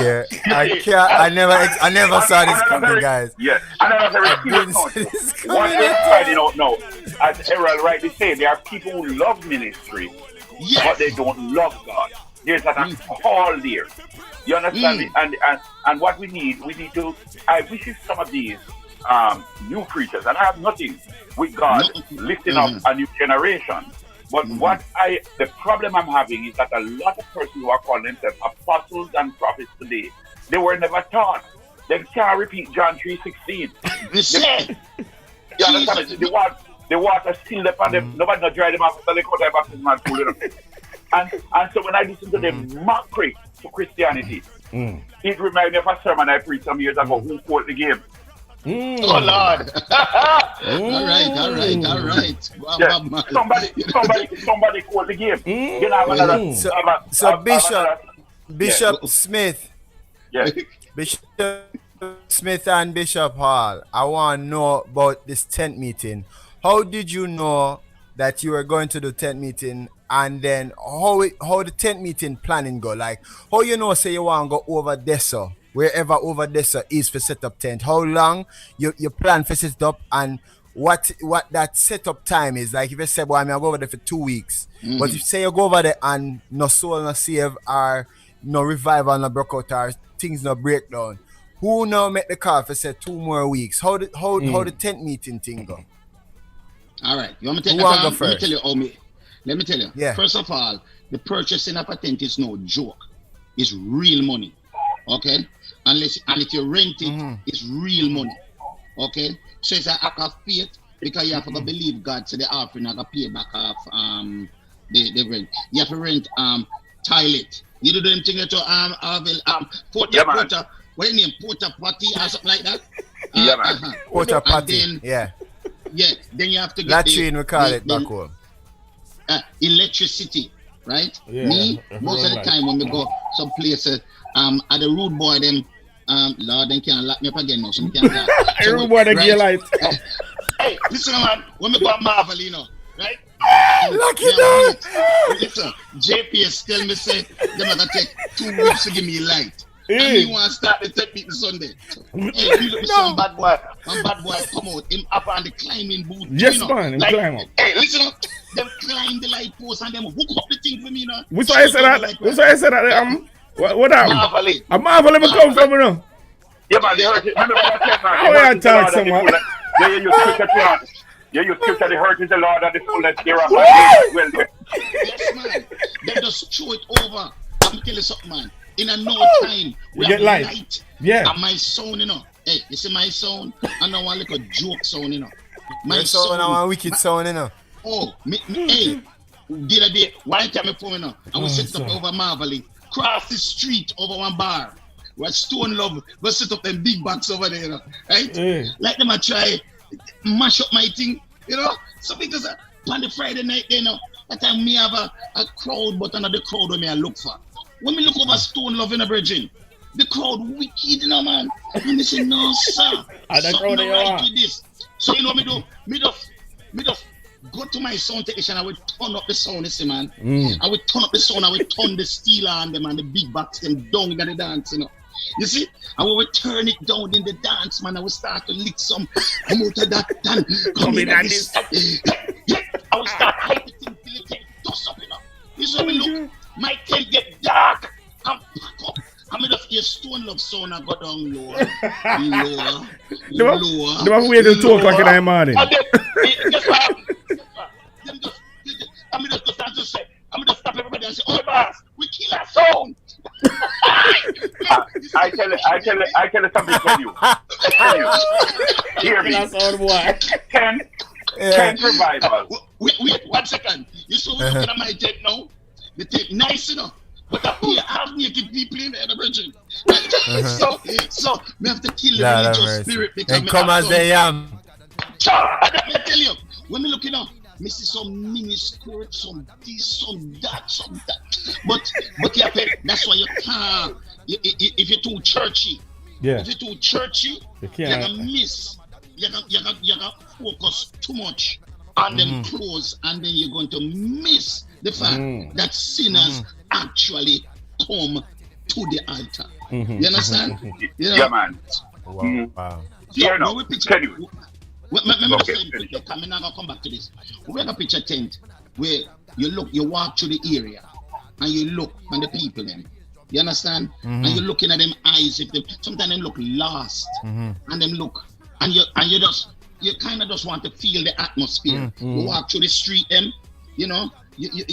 here. I never saw this coming, guys. Yes. And I didn't see this coming. What we're finding out now, as Errol rightly said, there are people who love ministry, but they don't love God. There's a call there. You understand me? And what we need to, I wish some of these new preachers, and I have nothing with God lifting up a new generation. But the problem I'm having is that a lot of persons who are calling themselves apostles and prophets today, they were never taught. They can't repeat John 3:16. You understand? The water still upon them. Nobody not dry them up until they come to baptism and pool, you know. And so when I listen to them mockery to Christianity, it reminds me of a sermon I preached some years ago, Who Fought the Game. Oh Lord! All right. Somebody called the game. You know, so Bishop Smith. Yes. Bishop Smith and Bishop Hall, I want to know about this tent meeting. How did you know that you were going to the tent meeting, and then how the tent meeting planning go? Like, how you know say you want to go over there, so wherever over there so is for set up tent? How long you plan for set up, and what that setup time is? Like if you say, well, I'm gonna go over there for 2 weeks, but if you say you go over there and no soul no save or no revival no break out or things no break down, who now make the call for say 2 more weeks? How the tent meeting thing go? All right, you want me to let me tell you let me tell you. Yeah. First of all, the purchasing of a tent is no joke. It's real money. Okay? And if you rent it, it's real money. Okay? So it's an act of faith because you have to believe God, so the offering I got pay back off the rent. You have to rent toilet. You do them thing to Orville, porta, what do you name, porta potty or something like that? Porta potty. Yeah. Then you have to get latrine, we call it back home. Electricity, right? Yeah, Me, most of the time when we go some places, at the rude boy them, Lord, they can't lock me up again now, so we can't talk. Rude boy, they get light. Hey, listen, man, when we go to Marvel, you know, right? Lock it down. Listen, JPS tell me say they gonna take 2 weeks to give me light. And he want to start the tech meeting Sunday. Hey, you look some bad boy come out, him up on the climbing boot. Yes, you know, man, like, climb up. Hey, listen up, them climb the light post and them hook up the thing for me, you know. Which one you said that? Which one you said that? What happened? Marvel. A Marvel ever come from, you know? Yeah, man, they heard it. Remember what I said, man? Oh, yeah, talk someone. Yeah, you scripture to us. Yeah, you scripture, the hurt is the Lord and the fullness thereof. Well, Yes, man. They just throw it over. I'm telling you something, man. In a no time, we get have light. Yeah. And my sound, you know. Hey, you see my sound? I know one like a joke sound, you know. My sound, I want wicked sound, you know. Oh, hey, the other day, one time I phone, you know, and we sit up over Marvelly, cross the street over one bar. Where Stone Love, we set up them big bags over there, you know, right? Like them I try mash up my thing, you know. So because on the Friday night, you know, that time me have a crowd, but another crowd where me I look for. When me look over Stone Love in a virgin, the crowd wicked, you know, man. And me say, no, sir, something not right with this. So you know me do? Me just go to my sound technician, I will turn up the sound, you see, man. I will turn up the sound, I will turn the steel on them and the big backs them down in the dance, you know. You see, I will turn it down in the dance, man. I will start to lick some come out of that and come in at this. Yeah, I will start hyping till it get dust up, you know. You see me look, my tent get dark and pack up. I'm going to hear Stone Love sound and go down lower. They were waiting till 2 o'clock in the morning. And then, guess what happened? I'm going to start to say, I'm going to stop everybody and say, oh, boss, we kill our sound. I tell you something to you. Hear me. 10 survivors. Wait, 1 second. You saw me looking at my tent now? The tent nice enough. But I hear half naked people in the virgin. So we have to kill the religious spirit because and come as they am. I tell you, when we looking up, me see some mini skirt, some this, some that. But yeah, that's why you can't. If you're too churchy, if you're too churchy, you can miss. You can focus too much on them clothes, and then you're going to miss the fact that sinners actually come to the altar. You understand? You know? Yeah, man. Wow. Yeah, no. Can you? I'm not gonna come back to this. We have a picture tent where you walk through the area and you look on the people them. You understand? And you're looking at them eyes. If them sometimes them look lost, and them look, and you kind of just want to feel the atmosphere. You walk through the street, them, you know, you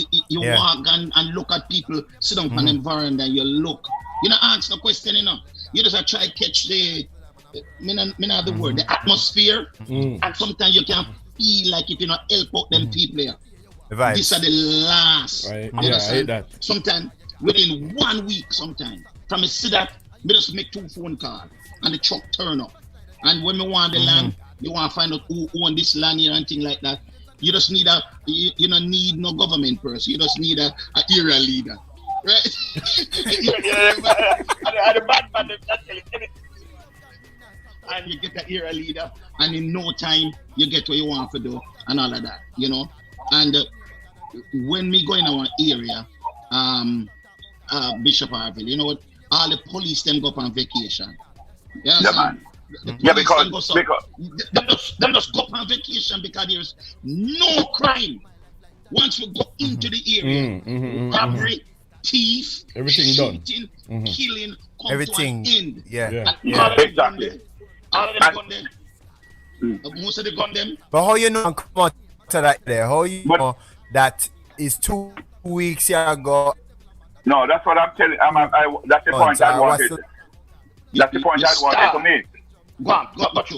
walk and look at people, sit down on them veranda, and you look. You know, ask no question, you know. You just try to catch the the word, the atmosphere, and sometimes you can feel like if you not help out them people here. These are the last. Right. You I hate that. Sometimes within 1 week, sometimes from me see that, me just make 2 phone calls and the truck turn up. And when me want the land, you want to find out who own this land here and thing like that. You just need you don't need no government person. You just need a area leader, right? And the bad man is not telling anything. And you get the area leader, and in no time you get what you want to do and all of that, you know. And when we go in our area, Bishop Orville, you know what? All the police them go up on vacation. Yeah, man. Because them just go up on vacation because there's no crime. Once we go into the area, robbery, thief, everything shooting, done, killing, come everything. to an end. Yeah. Exactly. All of them gun them. Most of the gun them. But how you know come out to that there? How you know that is 2 weeks ago? No, that's what I'm telling. That's the point I wanted. That's the point I wanted to make. Got you.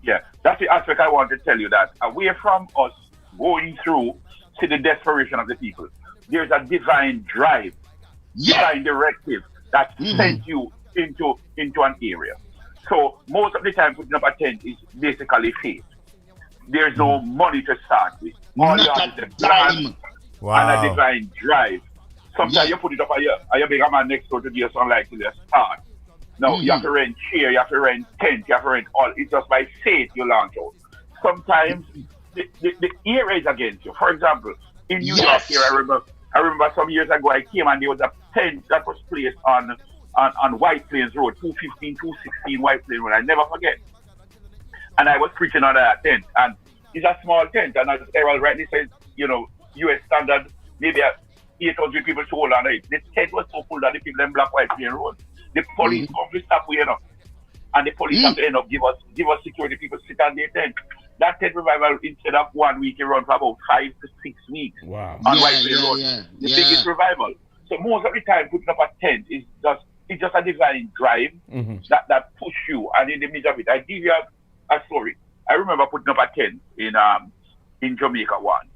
Yeah, that's the aspect I want to tell you, that away from us going through to the desperation of the people, there's a divine drive, divine directive that sends you into an area. So most of the time putting up a tent is basically faith. There's no money to start with. All you have is a plan and a divine drive. Sometimes you put it up at your bigger man next door to do something like to start. No, you have to rent chair, you have to rent tent, you have to rent all. It's just by faith you launch out. Sometimes the area is against you. For example, in New York here, I remember some years ago I came and there was a tent that was placed on White Plains Road, 215, 216 White Plains Road. I never forget. And I was preaching under that tent. And it's a small tent. And as Errol rightly says, US standard, maybe 800 people to hold on it. The tent was so full that the people in Black White Plains Road, the police come to stop we, and the police have to end up give us security. People sit on their tent. That tent revival, instead of 1 week, it runs for about 5 to 6 weeks. Wow. On White Plains Road. The biggest revival. So most of the time putting up a tent is just a divine drive that push you. And in the midst of it, I give you a story. I remember putting up a tent in Jamaica once.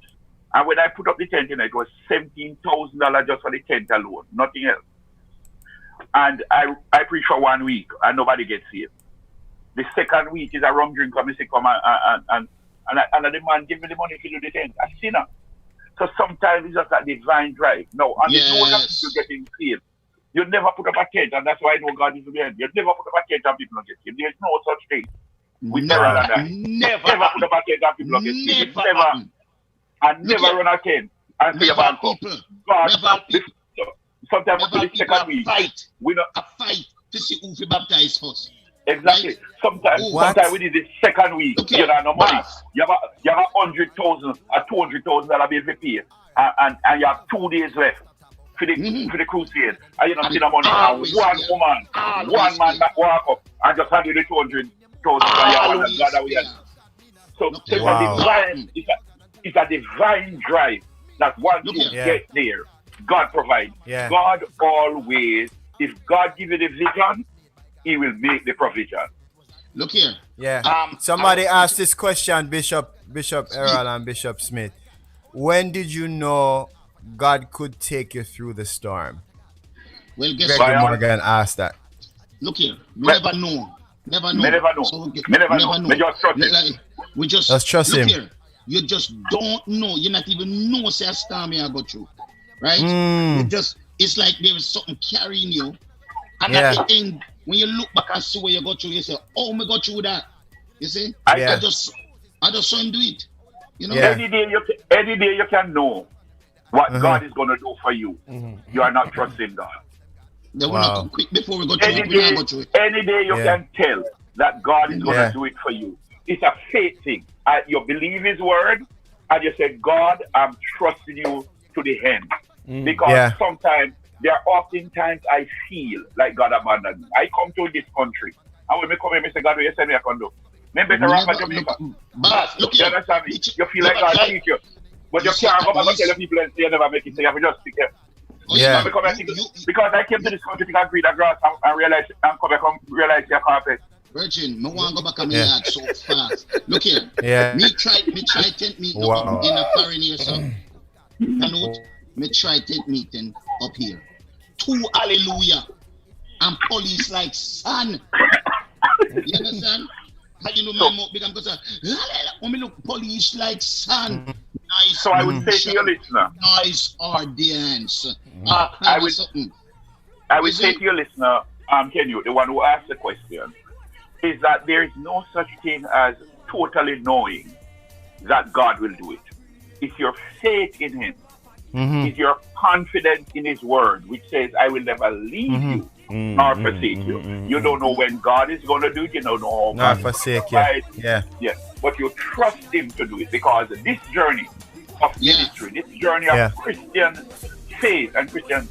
And when I put up the tent, it was $17,000 just for the tent alone, nothing else. And I preach for 1 week and nobody gets saved. The second week is a rum drink come and the man give me the money to do the tent. A sinner. So sometimes it's just a divine drive. No, and there's no other people getting saved. You never put up a tent, and that's why I know God is behind. You never put up a tent and people don't get saved. There's no such thing. We never done that. Never put up a tent and people don't get saved. Never run a tent and say about God. Sometimes after the second week, we don't a fight to see who we baptize first. Exactly. Right? Sometimes we did the second week. You know, no money. You have $100,000 or $200,000 bill to pay, and you have 2 days left for the crusade. And you don't see no money. And one man that walk up and just hand you the $200,000 So it's a divine drive that once you get there, God provides. Yeah. God always, if God gives you the vision, He will make the provision. Look here. Yeah. Somebody asked this question, Bishop Errol and Bishop Smith. When did you know God could take you through the storm? Well, guess Greg Morgan asked that. Look here. We never know. Never know. So never know. We just trust him. We just let's trust him. Here. You just don't know. You not even know say a storm you go through. Right? It's like there is something carrying you. And at the end, when you look back and see where you go through, you say, "Oh, me go through that." You see? I just saw him do it. You know. Any day you can know what God is going to do for you. You are not trusting God. They will not quick before we go through it. Any day you can tell that God is going to do it for you. It's a faith thing. You believe His word, and you say, "God, I'm trusting you to the end." Because sometimes. There are often times I feel like God abandoned me. I come to this country, and when I come here, I say, "God, will you send me a condo?" Maybe better run for Jamaica. You understand me? You feel like God teach you, but you can't come and tell the people and say you never make it. So you have to just stick there. Because I came to this country to breathe the grass and realize and come back and realize your carpet. Virgin, I want to go back and yard so fast. Look here. Me try tent meeting up in a foreign here, so. Canute, me try tent meeting up here. 2 hallelujah and police like son. You understand? How you know my mouth big and because when me look police like son. Nice. So I would say to your listener. Nice audience. I would say to your listener, Canute, the one who asked the question, is that there is no such thing as totally knowing that God will do it. It's your faith in Him. It's your confidence in His word, which says, "I will never leave you nor forsake you." You don't know when God is going to do it. You don't know how God forsake you. Yeah. But you trust Him to do it, because this journey of ministry, this journey of Christian faith and Christian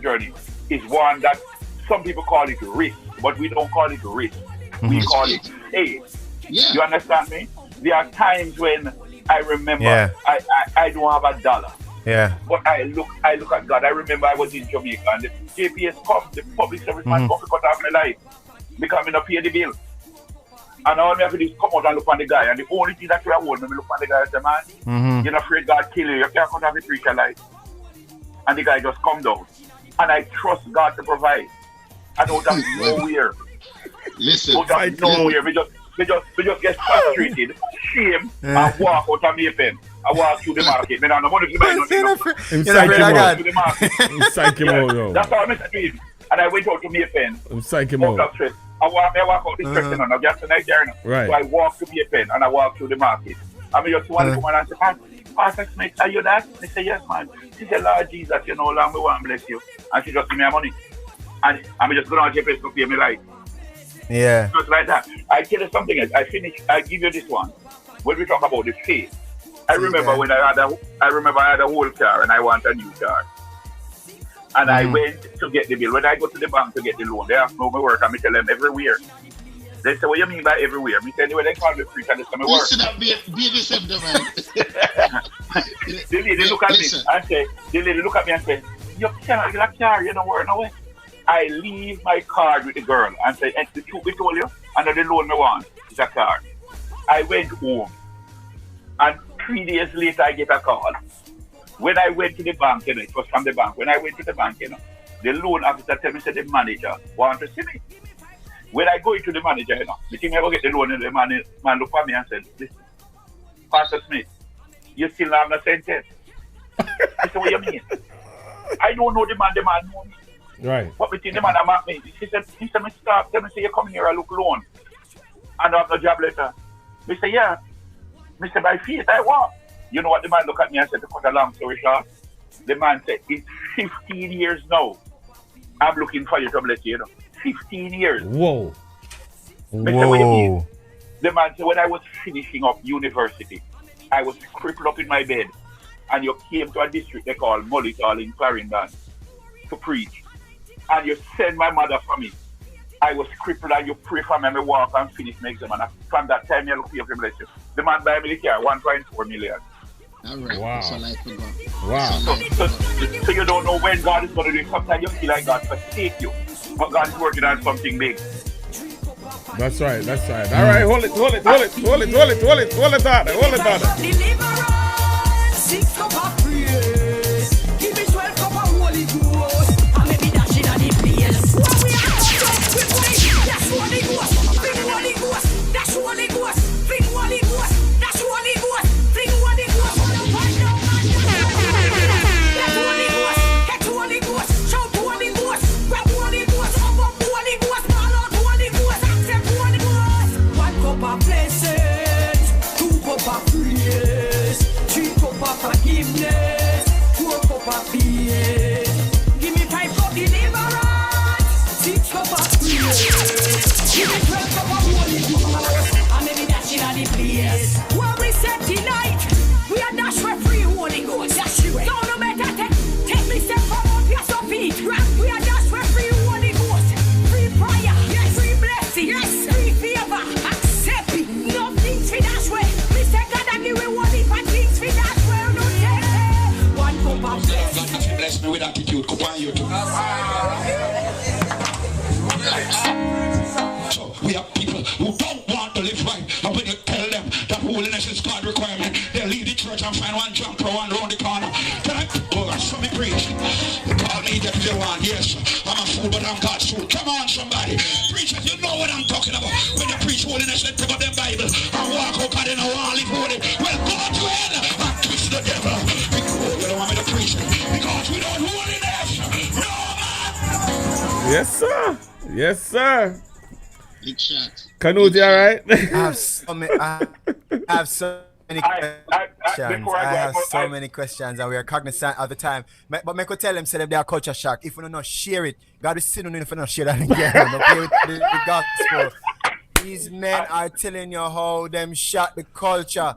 journey is one that some people call it risk, but we don't call it risk. We call it faith. You understand me? There are times when I remember I don't have $1. But I look at God. I remember I was in Jamaica and the JPS come, the public service man come to cut off my life because I don't pay the bill. And all me have to do is come out and look on the guy. And the only thing that you have hold me look on the guy and say, man, you're not afraid God kill you. You can't come have a preacher life. And the guy just come down. And I trust God to provide. And out of nowhere. Listen. Out of nowhere. We just get frustrated, shame, and walk out of my pen. I walk through the market. Man, I'm not money to buy nothing. Psych him out, yo. That's how I said to him. And I went out to my pen. Psych him out. I walk out the stress and I just tonight there. Right. So I walk to my pen and I walk through the market. I mean, just one woman and say, Pastor Smith, are you that? I say, yes, man. She said, Lord Jesus, you know, Lord, we want to bless you. And she just give me her money. And I'm just going to place to pay me right. Yeah. Just like that. I tell you something else. I give you this one. When we talk about the faith, I remember when I had a whole car and I want a new car. And I went to get the bill. When I go to the bank to get the loan, they ask me my work and I tell them everywhere. They say, what do you mean by everywhere? Me say, anyway, they call me free and they say, my work. Listen up, baby, man. The lady look at me and say, you can't get a car, you don't work no way. I leave my card with the girl and say, and the truth we told you, and the loan I want is a car. I went home, and 3 days later I get a call. When I went to the bank, it was from the bank. When I went to the bank, the loan officer tell me, say the manager want to see me. When I go into the manager, the thing I go get the loan, and the man look at me and said, listen, Pastor Smith, you still have no sentence. I said, what do you mean? I don't know the man know me. Right. What between the man and Mark me? He said, me stop, tell me say you come here, I look loan. And I have no job letter. Me say, yeah. Me say, by faith, I want. You know what the man look at me and said, to cut a long story short? The man said, it's 15 years now. I'm looking for you to bless you, 15 years. Whoa. Me say, what do you mean? The man said, when I was finishing up university, I was crippled up in my bed. And you came to a district they call Mullital in Clarendon to preach. And you send my mother for me. I was crippled and you pray for me and I walk and finish my exam. And from that time, you look for you to bless you. The man buy me the car, 1.4 million. All right. Wow. That's all I forgot. Wow. So you don't know when God is going to do it. Sometimes you feel like God forsake you. But God is working on something big. That's right. All right, hold it. Hold it on. Deliverance, 6 cup of praise. Give me 12 cup of Holy Ghost. And maybe dash in the place. What we are that's Holy Ghost. Bring Holy Ghost. That's Holy Ghost. Bring Holy Ghost. That's Holy Ghost. Bring Holy Ghost. Get Holy Ghost. Get Holy Ghost. Shout Holy Ghost. Grab Holy Ghost. Up Holy Ghost. Call out Holy Ghost. Accept Holy Ghost. 1 cup of blessings. 2 cup of praise. 3 cup of forgiveness. 4 cup of peace. Give me 5 cup deliverance. 6 cup of praise. Give me 12 cup of Holy Ghost. And maybe dash in the place. What we said tonight, we are dash for free Holy Ghost. Dash you. So no better take me step from up your feet. We are dash for free Holy Ghost. Free prayer. Yes. Free blessing. Yes. Free favor. Accept it. No things for dash way. We say God and give we Holy for things for dash way. No take it. 1 cup of blessing. Bless me with attitude. Come on, you too. So we have people who don't want to live right, and when you tell them that holiness is God's requirement, they leave the church and find one jumper, one round the corner. Can I go on? So me preach. They call me that they want. Yes, I'm a fool, but I'm God's fool. Come on, somebody. Preachers, you know what I'm talking about. When you preach holiness, they take up their Bible and walk out and they don't want to live holy. Well, go to hell and twist the devil. Because you don't want me to preach because we don't holiness. No, man. Yes, sir. Big shot. Canute, all right? I have so many questions, and we are cognizant of the time. But I could tell them, say they are culture shock. If we don't share it, God is sitting if we don't share that again. Don't play with the gospel. These men are telling you how them shot the culture.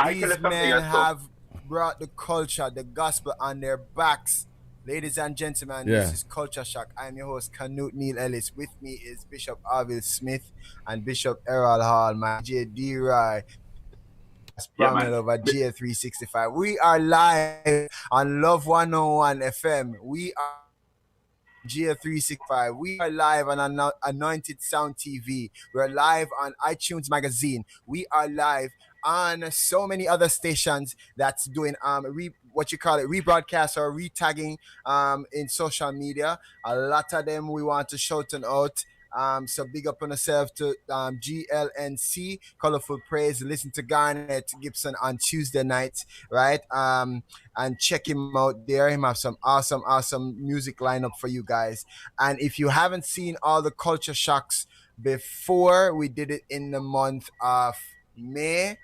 These men have brought the culture, the gospel on their backs. Ladies and gentlemen, This is Culture Shock. I'm your host, Canute Neil Ellis. With me is Bishop Orville Smith and Bishop Errol Hall, my JD over GL365. We are live on Love 101 FM. We are GL365. We are live on Anointed Sound TV. We're live on iTunes Magazine. We are live on so many other stations that's doing rebroadcast or retagging in social media. A lot of them we want to shout out. So big up on yourself to GLNC, Colorful Praise. Listen to Garnet Gibson on Tuesday nights, right? And check him out there. Him have some awesome music lineup for you guys. And if you haven't seen all the culture shocks before, we did it in the month of May.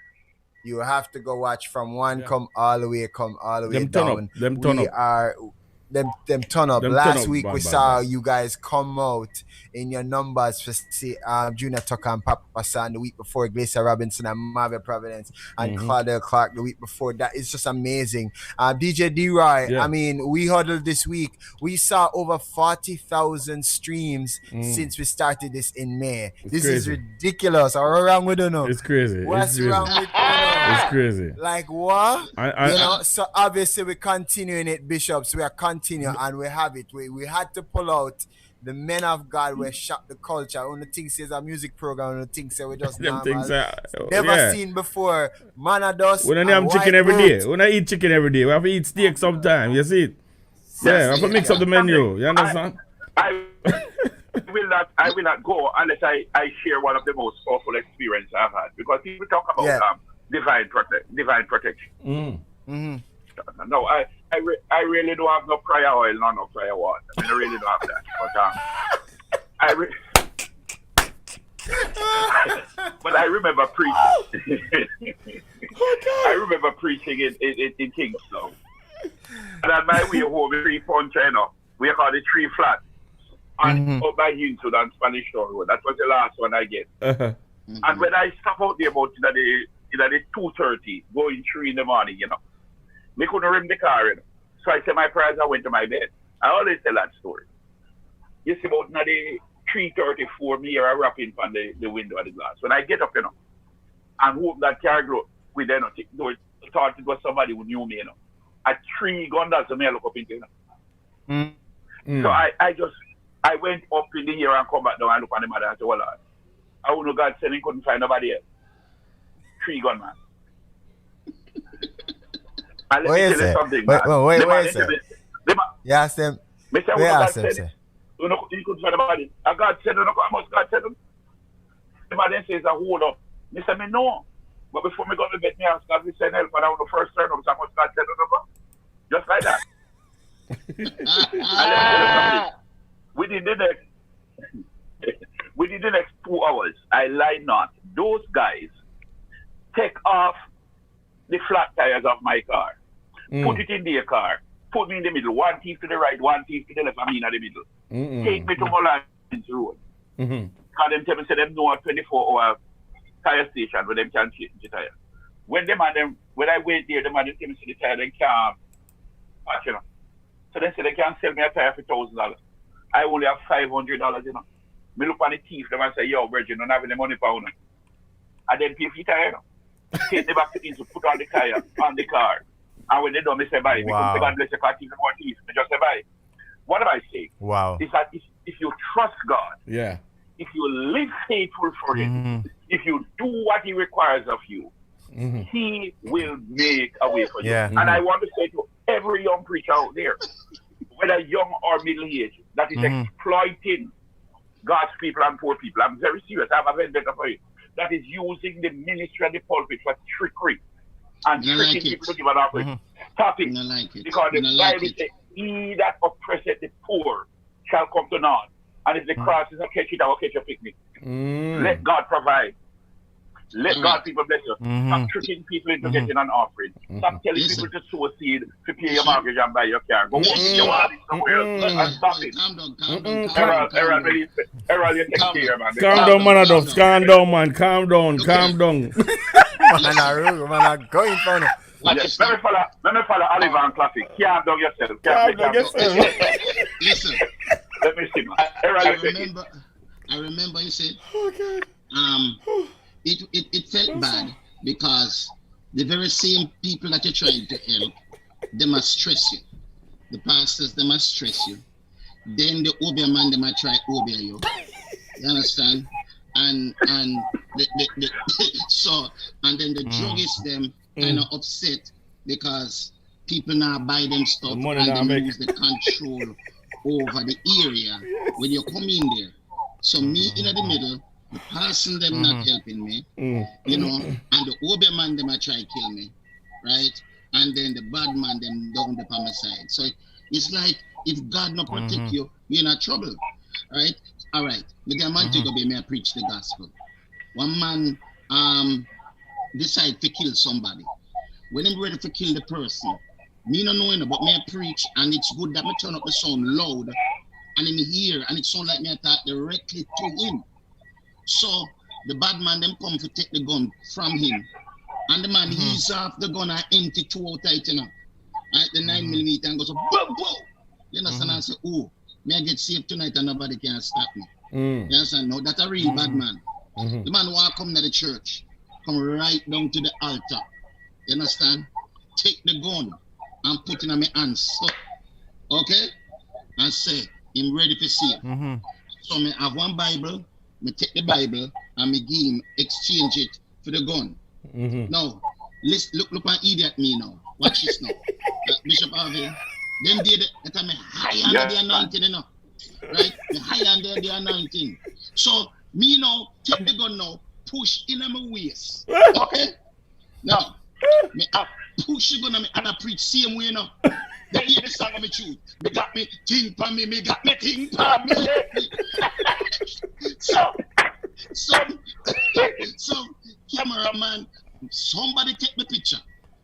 You have to go watch from one come all the way down. Them turn up. Last week we saw bad. you guys come out in your numbers for see Junior Tucker and Papa San the week before, Glacier Robinson and Marvel Providence and Claudel Clark the week before. That is just amazing. DJ D-Roy, I mean, we huddled this week. We saw over 40,000 streams since we started this in May. This is ridiculous. What's wrong with you? It's crazy. What's wrong with you? It's crazy. Like what? So obviously we're continuing it, Bishops. We are continuing and we have it. We had to pull out the men of God were shock the culture. Only thing says a music program, only thing say we just normal. Never seen before. Man of dust. We don't have chicken every day. We don't eat chicken every day. We have to eat steak sometime. You see it? Yeah, we have to mix up the menu. You understand? I will not go unless I share one of the most awful experiences I've had, because people talk about divine protection. No, I really don't have no prayer oil, no prayer water. I really don't have that. But I remember preaching. I remember preaching in Kingston. And on my way home, 3 punch, we call it 3 flat. And up by Hinton on Spanish Town Road. That was the last one I get. And when I stop out there about the 2:30, going 3 in the morning, me couldn't rim the car, So I said my prayers, I went to my bed. I always tell that story. You see, about the 3:34, me hear a rapping on the window of the glass. When I get up, and hope that car go, we then thought it was somebody who knew me, A 3 gun, that's the me I look up into, So I went up in the air and come back down and look on the mother and said, well, I don't know, God said he couldn't find nobody else. 3 gun, man. And let me tell you something, man. Wait, sir. You asked them. You couldn't find nobody. And God said, how much God said him? The man then says, hold up. I said, no. But before me go to bed, me ask God, we send help, and I want the first turn up, so how much God said him? Just like that. And let me tell you something. Within the next 2 hours, I lie not, those guys take off the flat tires of my car, put it in their car, put me in the middle, one thief to the right, one thief to the left, I mean at the middle. Take me to Mullins Road. Because them tell me, say them know a 24-hour tire station where them can change the tire. When I wait there, the man tell me, say the tire, they can't patch, So they say they can't sell me a tire for $1,000. I only have $500, Me look on the thief, them and say, yo, Virgin, don't have any money for you. And then pay for the tire, Take me back to East, put on the tire, on the car. And when they done, they say bye. Because God bless your car, keep the more thief. They just say bye. What am I saying? Wow. Is that if you trust God, if you live faithful for Him, if you do what He requires of you, He will make a way for you. And I want to say to every young preacher out there, whether young or middle-aged, that is exploiting God's people and poor people. I'm very serious. I have a vendetta for you. That is using the ministry and the pulpit for trickery and tricking people to give an offering. Stop it. Because the Bible says, he that oppresseth the poor shall come to naught. And if the cross is a catch it, I will catch a picnic. Let God provide. Let God people bless you. Stop tricking people into getting an offering. Stop telling people to sow a seed to pay your mortgage and buy your car. Go work in your wallet somewhere and stop it. Errol, you take care, man. Calm down, man. Calm down, man. Calm down. Man, I'm going for it. Let me follow Oliver and Classic. Calm down yourself. Listen. Let me see, man. Errol, I remember you said, it felt bad because the very same people that you're trying to help, they must stress you. The pastors, they must stress you. Then the Obia man them I try Obia you. You understand? And the so and then the druggists them kind of upset because people now buy them stuff and they lose the control over the area when you come in there. So me in the middle, the person them not helping me, you know, and the Obia man them I try kill me, right? And then the bad man them down the my side. So it's like if God not protect you, you're in trouble, right? All right, but the man to go be me I preach the gospel. One man decide to kill somebody. When I'm ready to kill the person, me not knowing about me I preach, and it's good that me turn up the sound loud and in hear, and it sound like me I talk directly to him. So the bad man them come to take the gun from him, and the man ease off the gun and empty two out tight, you know, at the 9mm and goes boom boom. You understand? I say, oh, me I get saved tonight and nobody can stop me. You understand? No, that's a real bad man. The man who come to the church, come right down to the altar. You understand? Take the gun and put it in my hands. So, okay? And say, I'm ready to see it. So me have one Bible, me take the Bible and me give him, exchange it for the gun. Now, look an idiot me now. Watch this now. Bishop Orville, them did it at me high under the anointing, you know. Right? The high under the anointing. So me now take the gun now, push in my waist. Okay? Now, me push the gun and I preach same way now. They hear the song of me truth. Me got me thing for me, me got me thing for me. So cameraman, somebody take the picture.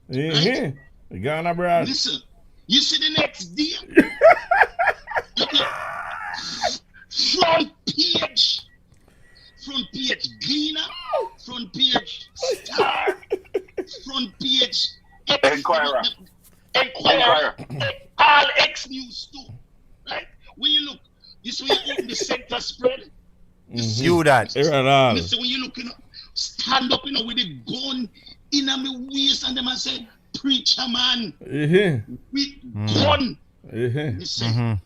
Right? You got on abroad. Listen, you see the next day. Front page Gleaner, front page Star, front page Enquirer. All X News too. Right? When you look, you see when you open the center spread. You see that. Listen, when you look, you know, stand up, you know, with the gun in my waist, and them I say, preacher man, with gun. Listen,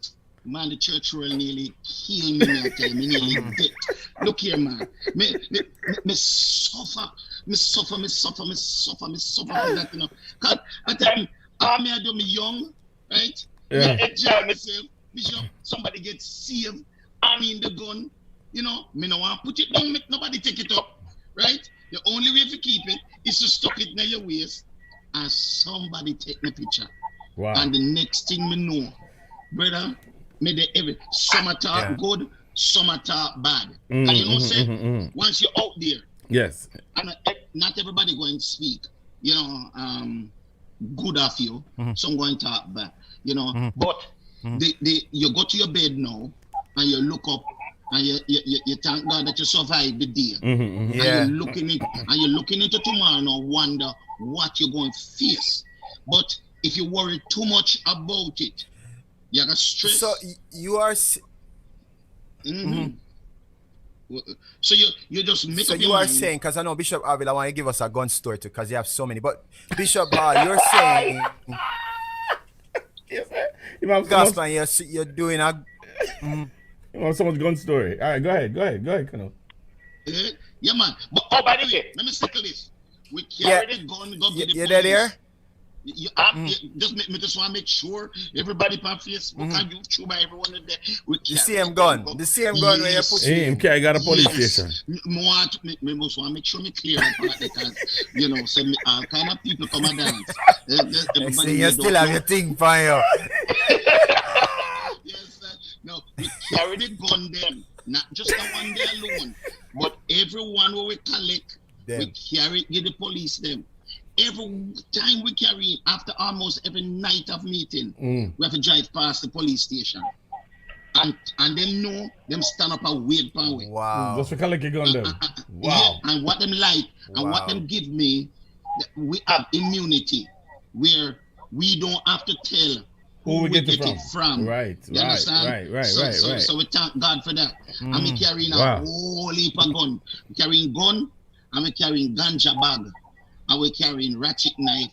man, the church will nearly kill me. I tell me, nearly dead. Look here, man. Me suffer for that, you know. Cause at the time, I do me young, right? I enjoy myself. Bishop, somebody gets saved. I'm in the gun. You know, me no want to put it down, make nobody take it up, right? The only way to keep it is to stuck it in your waist and somebody take the picture. Wow. And the next thing me know, brother, some are talk good, some are talk bad. And you know what I'm saying? Once you're out there, yes, and not everybody going to speak, you know, good of you, some going to talk bad, you know, but you go to your bed now and you look up and you thank God that you survived the day. And you're looking into tomorrow now, wonder what you're going to face. But if you worry too much about it, you got stress. So you are. So you just make. So up you your are mind. saying, because I know Bishop Orville, I want to give us a gun story too, because you have so many. But Bishop, you're saying. Yes, sir. Gospel, you're doing a. You want someone's gun story? All right, go ahead, Canute. Yeah, man. But by the way, let me settle this. We carry the gun, go to the You're police. there? Just want to make sure everybody on Facebook and YouTube, everyone in there. The same gun where you put him. I got a police station. Me want to make sure me clear that because you know, so all kind of people come and dance. See, you still have your thing for you. Yes, sir. No, we carry the gun them, not just the one there alone, but everyone where we collect, we carry it, give the police them. Every time we carry it, after almost every night of meeting, we have to drive past the police station. And them know, them stand up and wait for me. Wow. Just for collect your gun them. Wow. Yeah, and what them like, and what them give me, we have immunity, where we don't have to tell who we get it from. Right, you understand? Right. So we thank God for that. And we carrying a whole heap of gun. We carrying gun, and we carrying ganja bag. And we're carrying ratchet knife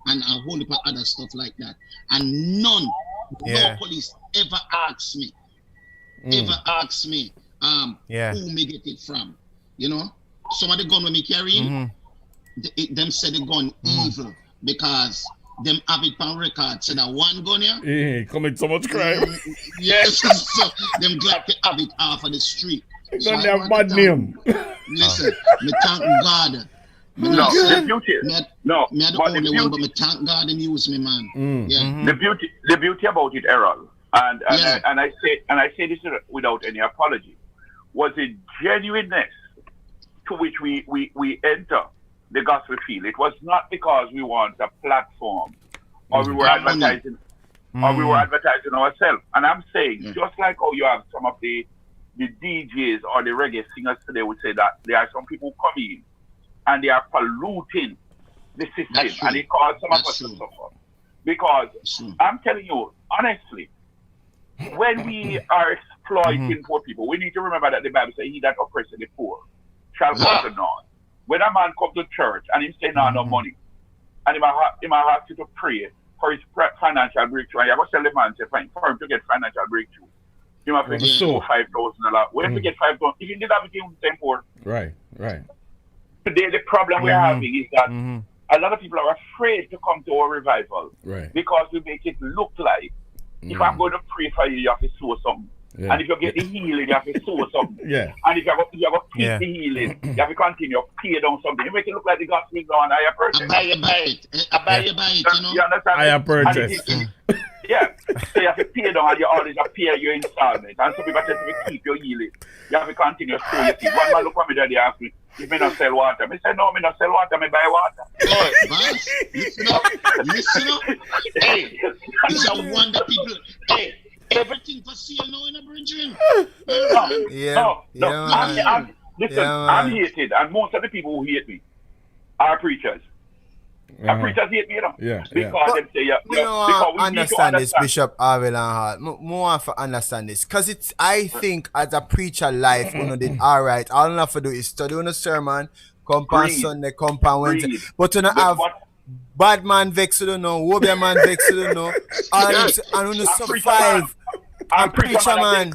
and a whole heap of other stuff like that. And no police ever asks me, ever ask me who me get it from. You know, some of the gun when me carrying, them say the gun evil because them have it on record. So that one gun here, commit so much crime. Yes, so them glad to have it off of the street. So don't have bad name. Listen, me thank God. Me the beauty. Me the only one, but me thank God and use me, man. The beauty about it, Errol, and I say this without any apology, was the genuineness to which we enter the gospel field. It was not because we want a platform or we were advertising ourselves. And I'm saying, just like how you have some of the DJs or the reggae singers today would say that there are some people coming and they are polluting the system and it causes some of us to suffer. Because I'm telling you, honestly, when we are exploiting poor people, we need to remember that the Bible says, he that oppresses the poor shall go to naught. When a man comes to church and he say no money, and he might have to pray for his financial breakthrough, and you have to tell the man, say, fine, for him to get financial breakthrough, you must pay $5,000. Where to get $5,000? If you did that, we give him the same poor. Right. Today, the problem we're having is that a lot of people are afraid to come to our revival because we make it look like if I'm going to pray for you, you have to sow something. Yeah. And if you get the healing, you have to sow something. And if you have to keep the healing, you have to continue to pay down something. You make it look like the gospel is on higher purchase. I buy you know? You understand? Higher purchase. So you have to pay down and you always pay your installment. And some people tell me keep your healing. You have to continue to sow your seed. One man look at me there, they ask me, if me not sell water. I said, no, me not sell water, me buy water. Listen up. Hey, it's a wonder people. Hey. Everything for sale now in a bridging. I'm hated, and most of the people who hate me are preachers. And preachers hate me, you know. Because they say, because we understand this, Bishop Orville and Hall. More to understand this. Because I think as a preacher life, did alright. All you have to do is study on a sermon, come on Sunday, come on Wednesday. But you don't have bad man vex, you don't know, Wobia man vex, you don't know. And when you survive, and preacher man.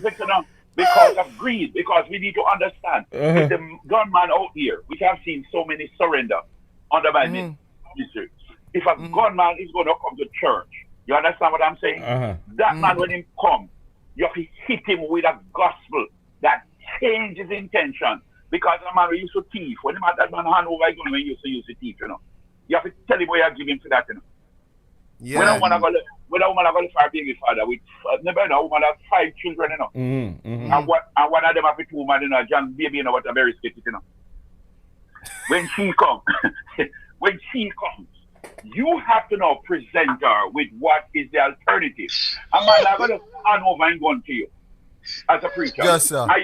Because of greed, because we need to understand with the gunman out here, we have seen so many surrender under my ministry. If a gunman is going to come to church, you understand what I'm saying? That man, when he come, you have to hit him with a gospel that changes intention. Because a man who used to thief, when he had that man hand over again when he used to use the thief, you know. You have to tell him what you're giving for that, you know. When a woman have got a baby father with never know, a woman has 5 children, you know. And one of them have 2 women, you know, John baby, you know, what a very sketchy, you know. When she comes, you have to now present her with what is the alternative. A man not going to hand over and gun to you as a preacher. Yes, sir. And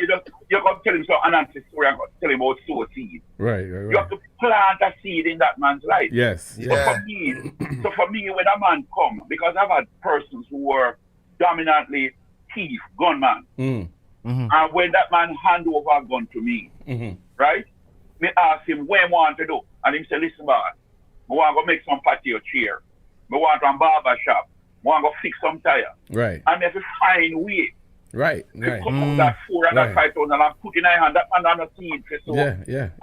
you're going to tell him an answer story and tell him about sow seed. Right. You have to plant a seed in that man's life. Yes. So for me, when a man comes, because I've had persons who were dominantly thief, gunman, and when that man hand over a gun to me, right, me ask him what he want to do, and he say, listen, boy, I want to make some patio chair, I want to barber shop, I want to fix some tire, right, and if you find way. Right. Come that 4 and that 5,000 and put in our hand, that man on a seed.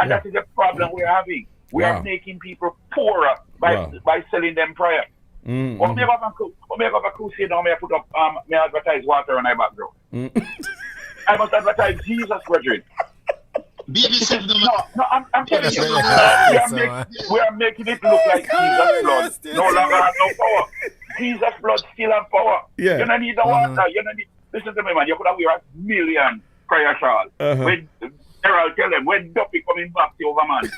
And that is the problem we're having. We are making people poorer by selling them prayer. When we have a crusade now, I put up, may advertise water on my background. I must advertise Jesus, brethren. I'm telling you, we are making it look like Jesus' blood no longer has no power. Jesus' blood still has power. You don't need the water. You don't need. Listen to me, man. You could have wear a million prayer shawl. When Errol tell them, when Duppy coming back to over, man,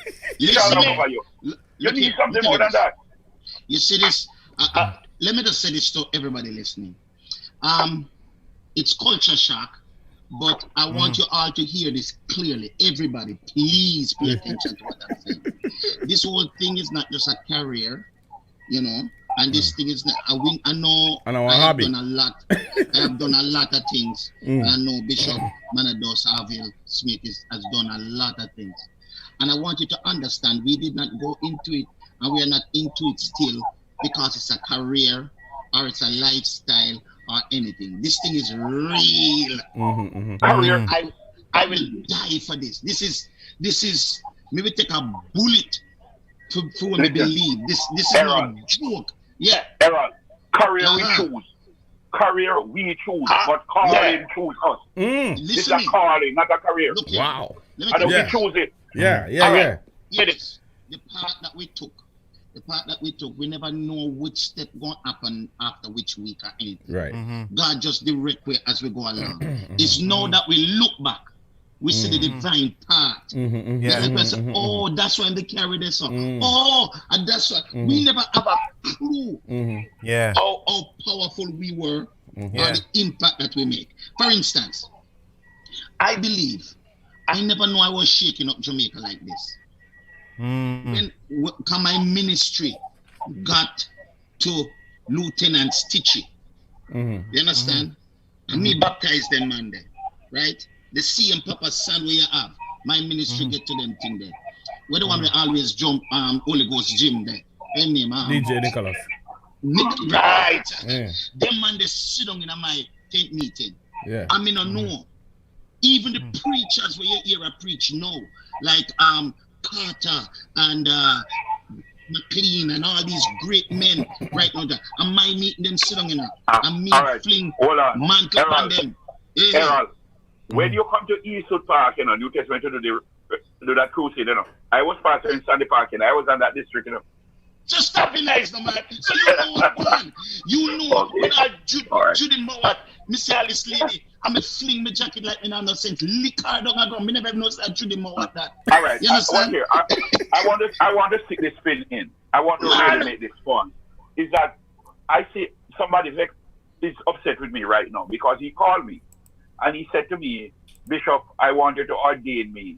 over you. You need something more than that. You see this? Let me just say this to everybody listening. It's culture shock, but I want you all to hear this clearly. Everybody, please pay attention to what I'm saying. This whole thing is not just a career, you know. And this thing is not, I know I have done a lot. I have done a lot of things. I know Bishop Manados Orville Smith has done a lot of things. And I want you to understand, we did not go into it, and we are not into it still because it's a career or it's a lifestyle or anything. This thing is real. Career. I will die for this. This is maybe take a bullet for me believe. This is Errol. not a joke. Yeah. Errol, career we choose. Career we choose, but calling choose us. This is a calling, not a career. Look here. Wow. Let me And tell we choose it. Yeah. Yes. The part that we took, we never know which step going to happen after which week or anything. Right. God just direct way as we go along. It's now that we look back, we see the divine part. Say, oh, that's why they carry this on. Oh, and that's why we never have a clue how powerful we were or the impact that we make. For instance, I believe I never know I was shaking up Jamaica like this. When my ministry got to Lieutenant Stitchy, you understand? And me baptized them man there, right? The same Papa son where you have, my ministry get to them thing there. We're the one we always jump Holy Ghost gym there. Name, DJ Nicholas. Right. Them man they sit down in my tent meeting. Yeah. I mean I know. Even the preachers where you hear a preach now, like Carter and McLean and all these great men right now. And my meeting them sit down in and me fling mantle upon them. Errol, when you come to Eastwood Park, New Testament to do that crusade, I was pastor in Sandy Park, and I was on that district, Just stop it nice, no man. So you know what's going on. You know when I Judy Mowat, Miss Ellis lady, I'm a fling my jacket like me no sense. Lick her down and go. Me never know that Judy Mowat that. All right. You understand? I want to stick this spin in. I want to really make this fun. Is that I see somebody is upset with me right now because he called me and he said to me, Bishop, I want you to ordain me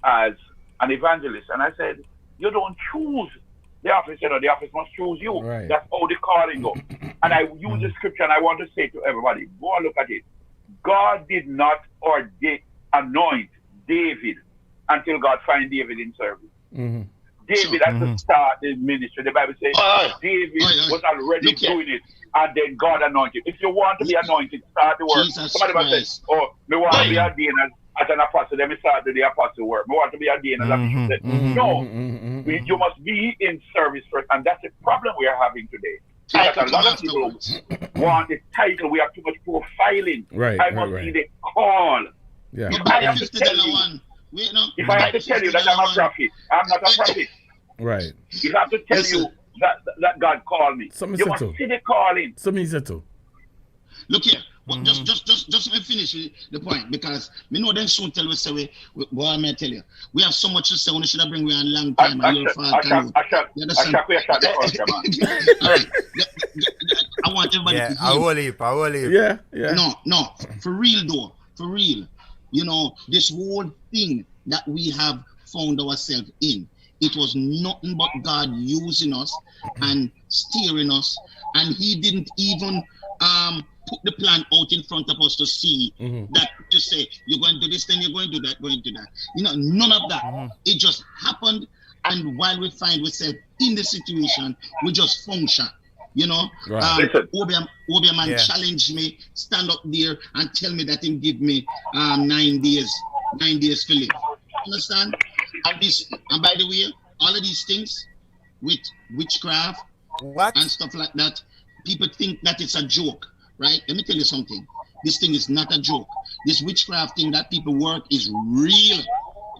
as an evangelist. And I said, you don't choose the office, the office must choose you. Right. That's how the calling go. And I use the scripture and I want to say to everybody, go and look at it. God did not anoint David until God find David in service. David had to start the ministry. The Bible says David was already doing it, and then God anointed. If you want to be anointed, start the work. Somebody says, "Oh, me want to be ordained as an apostle. Let me start do the apostle work. Me want to be ordained as a bishop." No, you must be in service first, and that's the problem we are having today. Because a lot of people want the title. We have too much profiling. I must see the call. Yeah. If I have to tell you that I'm a prophet, I'm not a prophet. Right. If I have to tell you that God called me, you must see the calling. Look here. Well, just let me finish the point, because we know then soon tell us say boy, may I tell you, we have so much to say. We should have bring we a long time. I want everybody to hear. I will leave. Yeah. No, for real though, for real. You know, this whole thing that we have found ourselves in, it was nothing but God using us and steering us, and He didn't even put the plan out in front of us to see that, to say you're going to do this, then you're going to do that, You know, none of that. It just happened, and while we find ourselves in the situation, we just function. You know, Obia man challenged me, stand up there and tell me that him give me 9 days to live. Understand? And by the way, all of these things with witchcraft and stuff like that, people think that it's a joke, right? Let me tell you something. This thing is not a joke. This witchcraft thing that people work is real.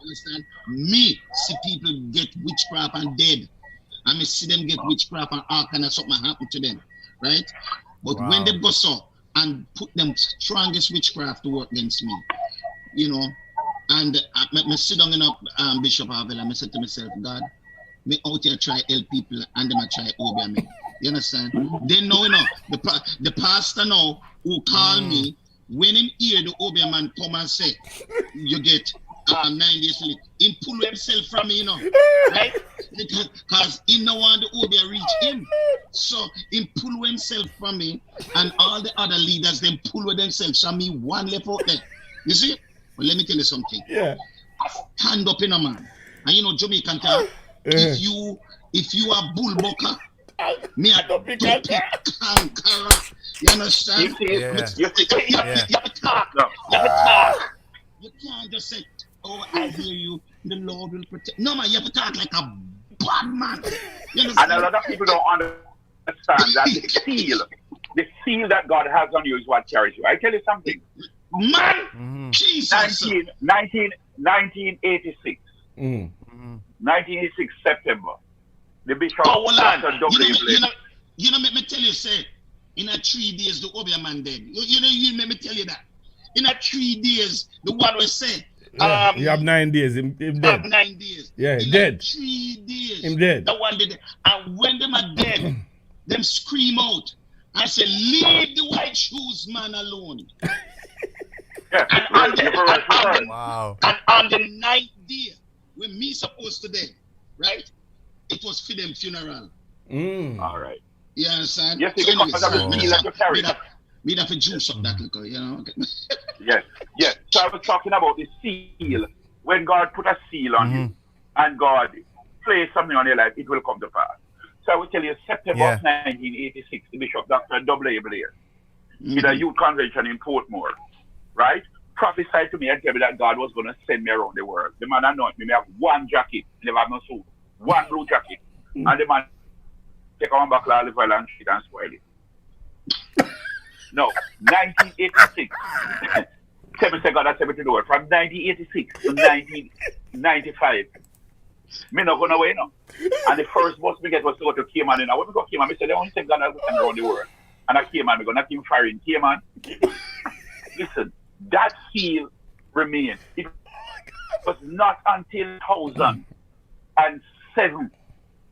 Understand? Me see people get witchcraft and dead. I may see them get witchcraft and all kind of something happen to them, right? But when they go so and put them strongest witchcraft to work against me, you know, and I sit down in a Bishop Orville and I said to myself, God, me out here try help people and them I try over me. You understand? Then now, you know, the pastor now who call me, when him hear the Obia man come and say, you get 9 days to live, he pull himself from me, you know, right? Because he no want the Obia reach him. So he pull himself from me, and all the other leaders then pull themselves from me, one left out there. You see? But let me tell you something. Yeah. Stand up in a man. And you know Jamaican talk, if you are bull bucker, Me a don't think conqueror. You understand? You have to talk. No. You have to talk. You can't just say, "Oh, I hear you. The Lord will protect." No, man, you have to talk like a bad man. You understand? And a lot of people don't understand that the seal that God has on you is what carries you. I tell you something. Man, Jesus. 1986. 1986 September. The bishop. You know, make me tell you, say, in a 3 days, the Obia man dead. You make me tell you that. In a 3 days, the one will say, you have 9 days. Him dead. Have 9 days. Yeah, in dead. 3 days. Him dead. The one dead. And when them are dead, them scream out. I say, leave the white shoes man alone. Yeah. And on the 9th day, when me supposed to dead, right? It was for them funeral. All right. You understand? Yes, me have to juice up that little, you know. Yes. So I was talking about the seal. When God put a seal on you and God placed something on your life, it will come to pass. So I will tell you, September of 1986, the Bishop Dr. W. Blair, in a youth convention in Portmore, right? Prophesied to me and tell me that God was going to send me around the world. The man anointed me. I have one jacket, never have no suit, one blue jacket. And the man take one back olive oil and shit and spoil it. No, 1986. God has sent me to do it. From 1986 to 1995. Me not going away now. And the first bus we get was to go to Cayman. And when we go to Cayman, we said, they only say God has sent around the world. And at Cayman, we go, not even firing Cayman. Listen, that seal remained. It was not until 2007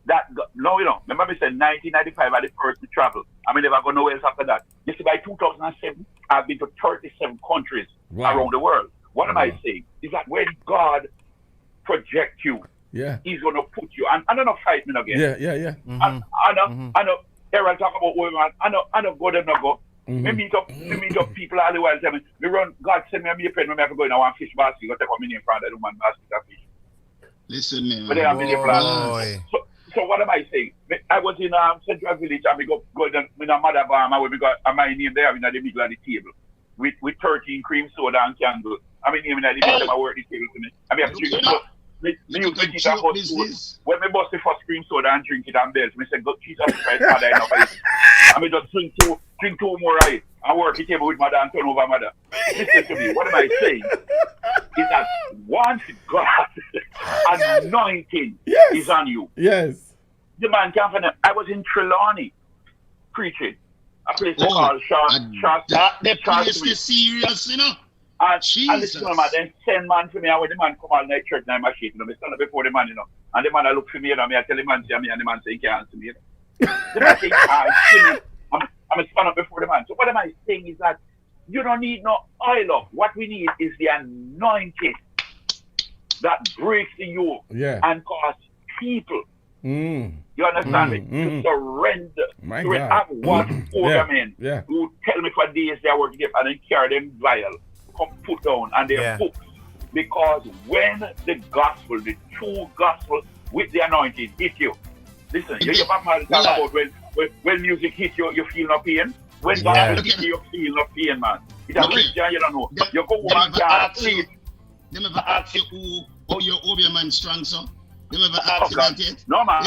that, no, you know, remember me said 1995 I the first to travel. I mean, never go nowhere else after that. You see, by 2007, I've been to 37 countries around the world. What am I saying? Is that when God projects you, He's going to put you, and I don't know, fight me again. Yeah. I know, Errol talk about women, I know, go them not go. Me meet up people all the while tell me, God send me a meal pen when I have to go in one fish basket, go take up me in front of the woman basket of fish. Listen, man. But then I'm in the plan. So what am I saying? I was in Central Village and we go down with a mother bar where we got my name there in the middle of the table with 13 cream soda and candle. I mean, even at the middle of my work the table to me. I mean, I have to drink it. Me use it and bust food. When me bust the first cream soda and drink it and bells, me say, God, Jesus Christ, Mother, enough of it. I mean, just drink two more right and work the table with mother and turn over mother. Listen to me. What am I saying? Is that once God's anointing is on you. Yes. The man can't find it. I was in Trelawney preaching. A place called the place is serious, you know. And listen, man, then send man for me, and when the man come out in the church, I'm ashamed, you know, I stand up before the man, you know, and the man I look for me, you know, I tell the man, see me, and the man say, he can't answer me, you know. The man say, he can't see me. I'm stand up before the man. So what am I saying is that you don't need no oil up. What we need is the anointing that breaks the yoke and cause people. You understand me? To surrender. My to God. have one men who tell me for days they are working and then carry them vial, come put down and their books. Because when the gospel, the true gospel with the anointing hit you, listen, you have to talk about when music hit you, you feel no pain. When gospel hit you, you feel no pain, man. It's a Christian, you don't know. You go home and can't sleep. They never ask you how your Obia man strong, son. They never ask you that yet. No, man.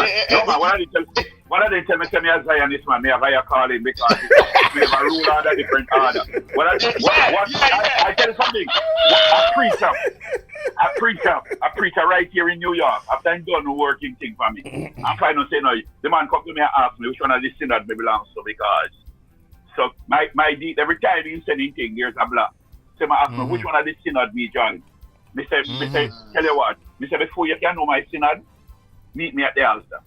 What are they tell me as Zionist, man? Me have I call him because we have a rule under different order. I tell you something. A preacher right here in New York, after I'm done working thing for me. I'm trying to say no. The man come to me and ask me which one of the synod me belongs to because every time he send anything, there's a block. So I ask me which one of the synod me join. Me say, tell you what. Me say before you can know my synod, meet me at the altar.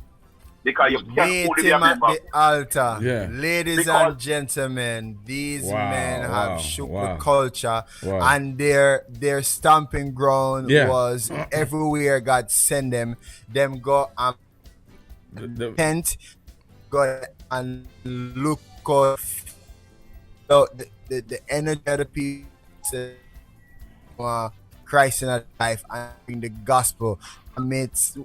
Because you can't hold him at the altar. Ladies and gentlemen, these men have shook the culture and their stomping ground was everywhere God send them. Them go and repent, go and look out. So the energy of the people Christ in our life and bring the gospel amidst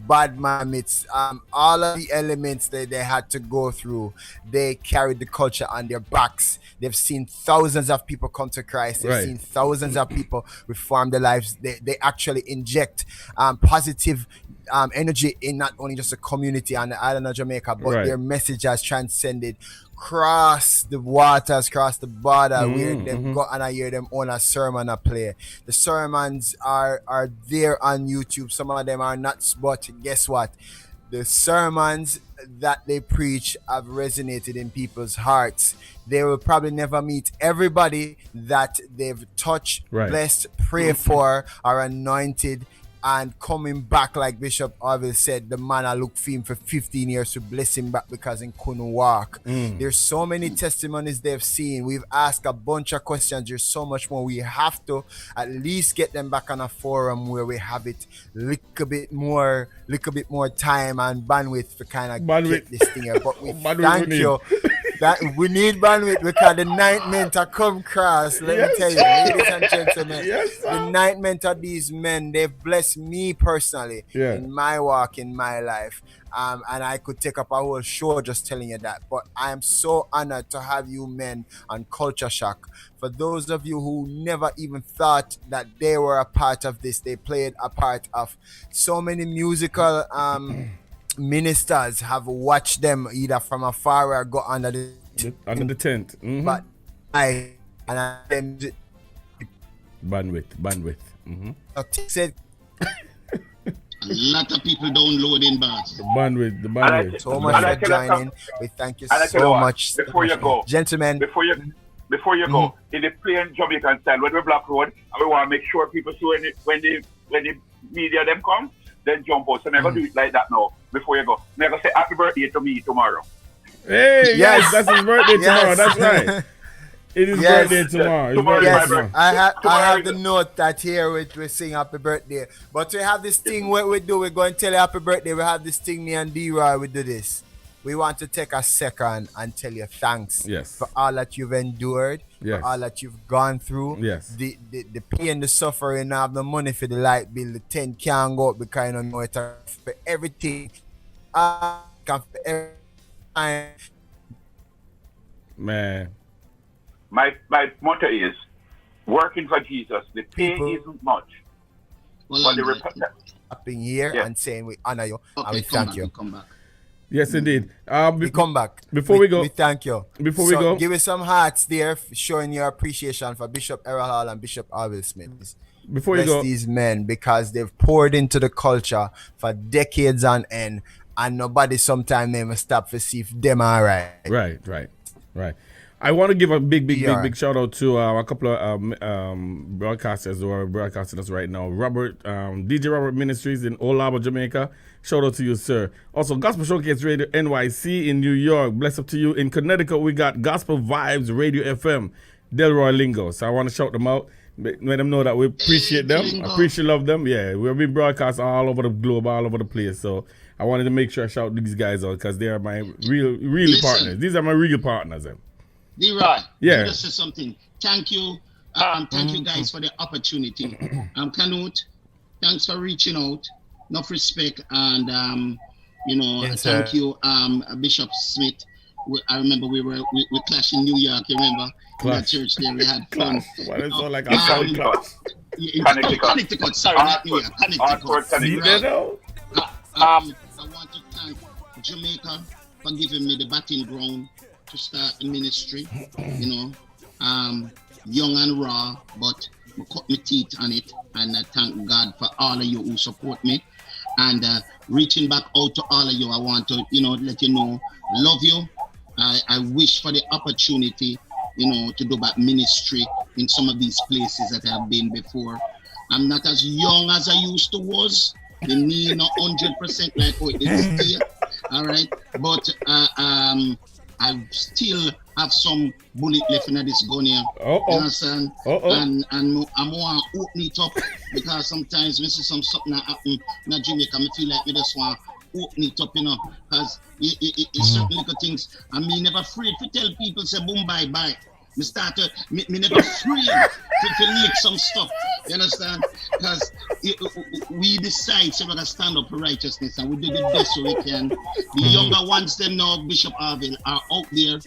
bad mammoths, all of the elements that they had to go through, they carried the culture on their backs. They've seen thousands of people come to Christ. They've seen thousands of people reform their lives. They actually inject positive energy in not only just a community on the island of Jamaica, but their message has transcended cross the waters, cross the border, where they've got and I hear them on a sermon a play. The sermons are there on YouTube. Some of them are not, but guess what? The sermons that they preach have resonated in people's hearts. They will probably never meet everybody that they've touched, blessed, prayed for, or anointed. And coming back, like Bishop Orville said, the man I looked for him for 15 years to bless him back because he couldn't walk. There's so many testimonies they've seen. We've asked a bunch of questions. There's so much more. We have to at least get them back on a forum where we have it little bit more time and bandwidth to kind of get this thing here. But we thank you. That we need bandwidth because the ninth men to come across. Let me tell you, ladies and gentlemen, the ninth men of these men, they've blessed me personally in my walk, in my life. And I could take up a whole show just telling you that. But I am so honored to have you men on Culture Shock. For those of you who never even thought that they were a part of this, they played a part of so many musical ministers have watched them either from afar or go under the tent. But bandwidth. Said a lot of people downloading bars. The bandwidth. So much for joining. We thank you so much. Before you go, gentlemen. Before you go, in the plain Jamaican style, when we Black Road, and we want to make sure people see when the media them come, then jump out. So never do it like that now. Before you go, never say happy birthday to me tomorrow. Hey, yes, that's his birthday tomorrow. That's right. It is birthday tomorrow. Tomorrow. I have the note that here we sing happy birthday. But we have this thing what we do. We're going to tell you happy birthday. We have this thing, me and D-Roy, we do this. We want to take a second and tell you thanks for all that you've endured, for all that you've gone through. The pain, the suffering, have the money for the light bill, the tent can't go up because you don't know it for everything. Man. My motto is working for Jesus. The pay isn't much. But the repentance. Being here and saying we honor you and we thank you. Come back. Yes, indeed. We come back. Before we go. We thank you. Before we go. Give us some hearts there showing your appreciation for Bishop Errol and Bishop Orville Smith. Before you go. These men because they've poured into the culture for decades on end and nobody sometimes never stop to see if them are right. Right. I want to give a big shout out to a couple of broadcasters who are broadcasting us right now. DJ Robert Ministries in Old Harbor, Jamaica. Shout out to you, sir. Also, Gospel Showcase Radio NYC in New York. Bless up to you. In Connecticut, we got Gospel Vibes Radio FM, Delroy Lingo. So I want to shout them out. Let them know that we appreciate them. Appreciate love them. Yeah, we've been broadcast all over the globe, all over the place. So I wanted to make sure I shout these guys out because they are my real partners. These are my real partners. D-Roy, just say something. Thank you. Thank you guys for the opportunity. Canute, thanks for reaching out. Enough respect and thank you, Bishop Smith. I remember we clashed in New York. You remember in that church there we had fun. Why is it like a sound clash? Connecticut. Sorry, not New York. Connecticut. I want to thank Jamaica for giving me the batting ground to start the ministry. Young and raw, but I cut my teeth on it, and I thank God for all of you who support me. And reaching back out to all of you, I want to, let you know, love you. I wish for the opportunity, to do back ministry in some of these places that I have been before. I'm not as young as I used to was. The knee not 100% like how it is here. All right, but I still have some bullet left in this gun here. You understand? And I'm want to open it up because sometimes when see something that happen in Jamaica, I feel like we just want to open it up, because it's certain little things. And me never afraid to tell people, say boom, bye. Me never afraid to lick some stuff. You understand? Because we decide so we're gonna stand up for righteousness, and we do the best we can. The younger ones, them now, Bishop Orville, are out there.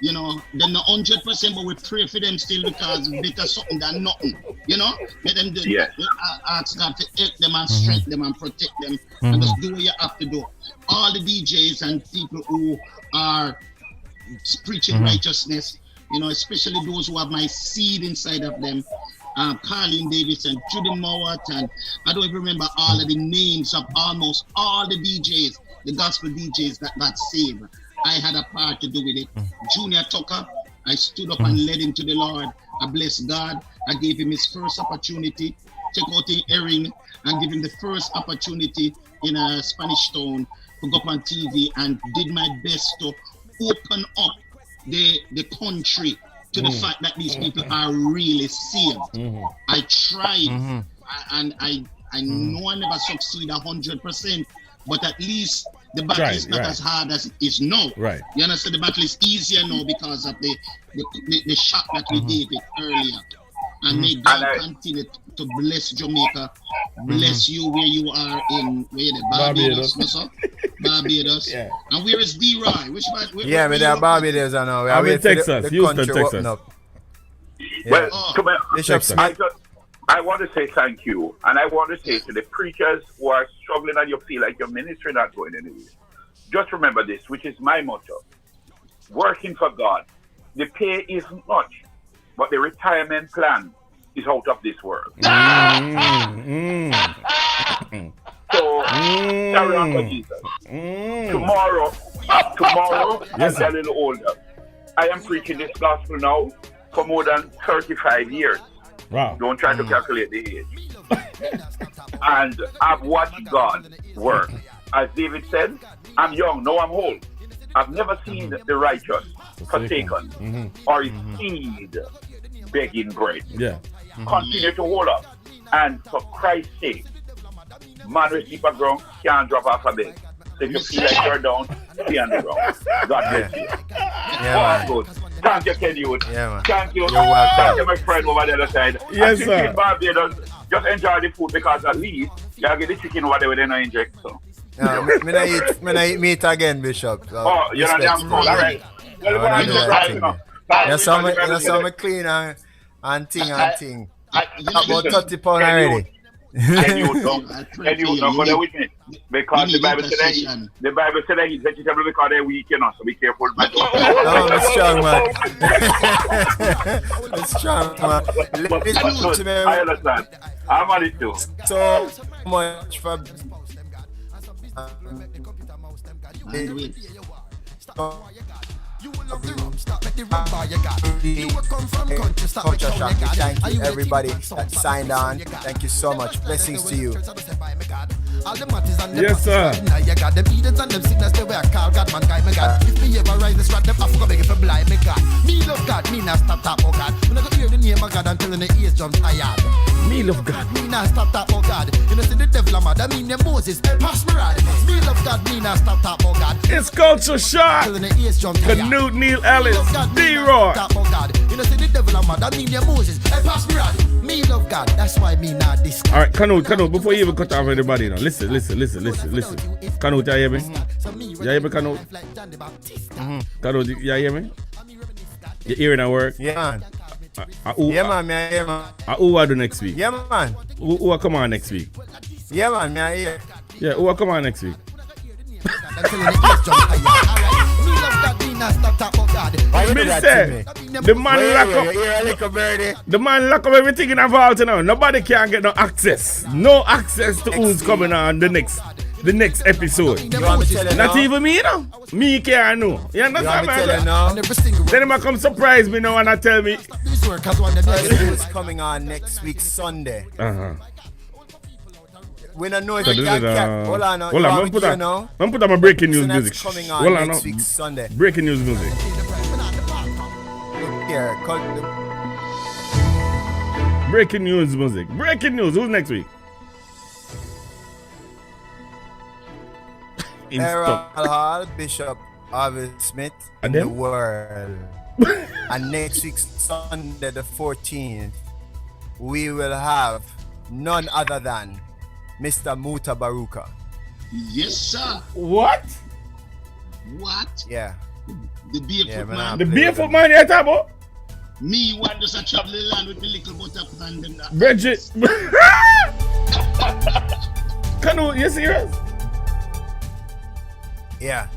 You know, they're not 100%, but we pray for them still because better something than nothing. You know, let them do. Yeah. Ask God to help them and strengthen them and protect them, and just do what you have to do. All the DJs and people who are preaching righteousness, you know, especially those who have my seed inside of them. Carlin Davis and Judy Mowat, and I don't even remember all of the names of almost all the DJs, the gospel DJs that got saved. I had a part to do with it. Junior Tucker, I stood up and led him to the Lord. I blessed God. I gave him his first opportunity. Take out the earring and give him the first opportunity in a Spanish town to go up on TV, and did my best to open up the country to the fact that these people are really saved. I tried, and I know I never succeed 100%, but at least the battle is not as hard as it is now. Right. You understand? The battle is easier now because of the shot that we gave it earlier. And may God continue to bless Jamaica, bless you where you are in Barbados. Barbados. Yeah. And where is D-Roy? Which part? Yeah, but they're Barbados, I know. I'm in Texas, Houston, Texas. Yeah. Well, Bishop Smith. I want to say thank you, and I want to say to the preachers who are struggling and you feel like your ministry not going anywhere, just remember this, which is my motto: working for God. The pay isn't much, but the retirement plan is out of this world. So carry on for Jesus. Tomorrow, Yes, I'm a little older. I am preaching this gospel now for more than 35 years. Wow. Don't try to calculate the age. And I've watched God work. As David said, I'm young, now I'm old. I've never seen the righteous forsaken or his seed begging bread. Yeah. Continue to hold up. And for Christ's sake, man will keep a ground, can't drop off a bed. So if you feel like you're down, stay on the ground. God bless you. Yeah, good. Thank you, Canute. Yeah, man. Thank you. You're welcome. Thank you, my friend over the other side. Yes, and sir. In Barbados, just enjoy the food because at least you get the chicken over there with no inject. So. Me eat meat again, Bishop. So You're not damn cool. All right. That's how me clean and thing. About 30 pounds already. Can you not go there with me? Because the Bible said that he's vegetable because they're weak, you know, so be careful. No, I'm strong, man. I'm strong, man. Listen to me. I understand. I'm on it too. So much for Culture Shock. Thank you everybody that signed on. Thank you so much. Blessings to you. Yes, sir. Me love God, me not stop that, oh God. You know, see the devil, man, that mean Moses, pass me right. Me love God, me not stop that, oh God. It's Culture Shock. Canute, Neil, Ellis, D-Roy. You know, see the devil, man, that mean Moses, pass me right. Me love God, that's why me not this. All right, Canute, before you even cut off everybody, now, listen. Canute, you hear me? You hear me, Canute? Canute, you hear me? Your ear in work? Yeah, man. Man. Who are do next week? Yeah, man. Who will come on next week? Yeah, man. Me here. Yeah, who will come on next week? The man lock up everything in a vault now. Nobody can get no access. No access to who's coming on the next episode. Not even me, you know. Me can't know. You understand, man? Then they come surprise me now and I tell me Who's coming on next week Sunday. We don't know if you can. Hold on, I'm put on my breaking news music. Coming on next week Sunday. Breaking news music. Here, breaking news music. Breaking news. Who's next week? Errol Hall, Bishop Orville Smith in the world. And next week Sunday the 14th, we will have none other than Mr. Muta Baruka. Yes, sir. What? What? Yeah. The barefoot man. The barefoot man you're talking about? Me want to travel the land with the little butter and them that. Bridget. Canute, you serious? Yeah.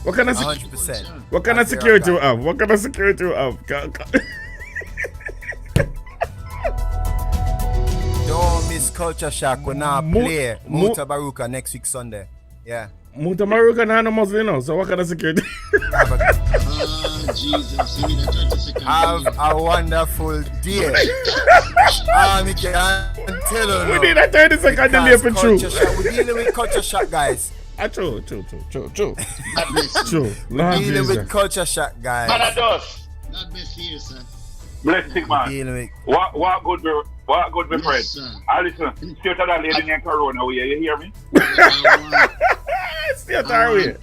What kind of 100%. What kind of security you have? What kind of security you have? Don't miss Culture Shock. We're now play Muta Baruka next week Sunday. Yeah. Muta Baruka na no Muslim now, so what kind of security? Jesus, you need a 30 second. Have a wonderful day. Me can tell you. We need a 30 second delay for true. We're dealing with Culture Shock, guys. True. True. We're dealing with Culture Shock, guys. God bless you, sir. Blessing, man. What good, my friend. I listen. Straight to that lady named Corona. You hear me? Straight that way.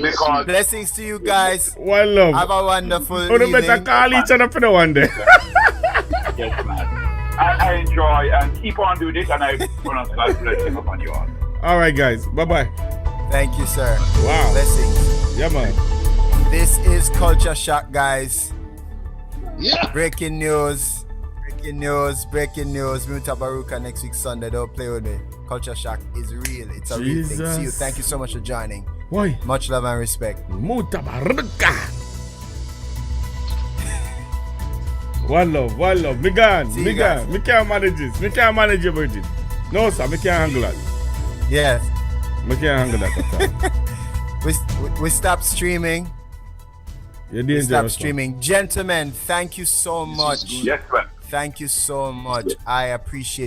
Because blessings to you guys. One love. Have a wonderful evening. evening. Better call each other for the one day. Yes, man. I enjoy and keep on doing this, and I pronounce God's blessing upon you all. All right, guys. Bye-bye. Thank you, sir. Wow. Blessings. Yeah, man. This is Culture Shock, guys. Yeah. Breaking news. Muta Baruka next week Sunday. Don't play with me. Culture Shock is real. It's a real thing. See you. Thank you so much for joining. Why? Much love and respect. Muta Baruka. One love. Me can't manage this. Me can't manage your virgin. No, sir. Me can't handle that. Yes. Me can't handle that. We stopped streaming. You're dangerous. Stop streaming. Gentlemen, thank you so much. Yes, man. Thank you so much. I appreciate you.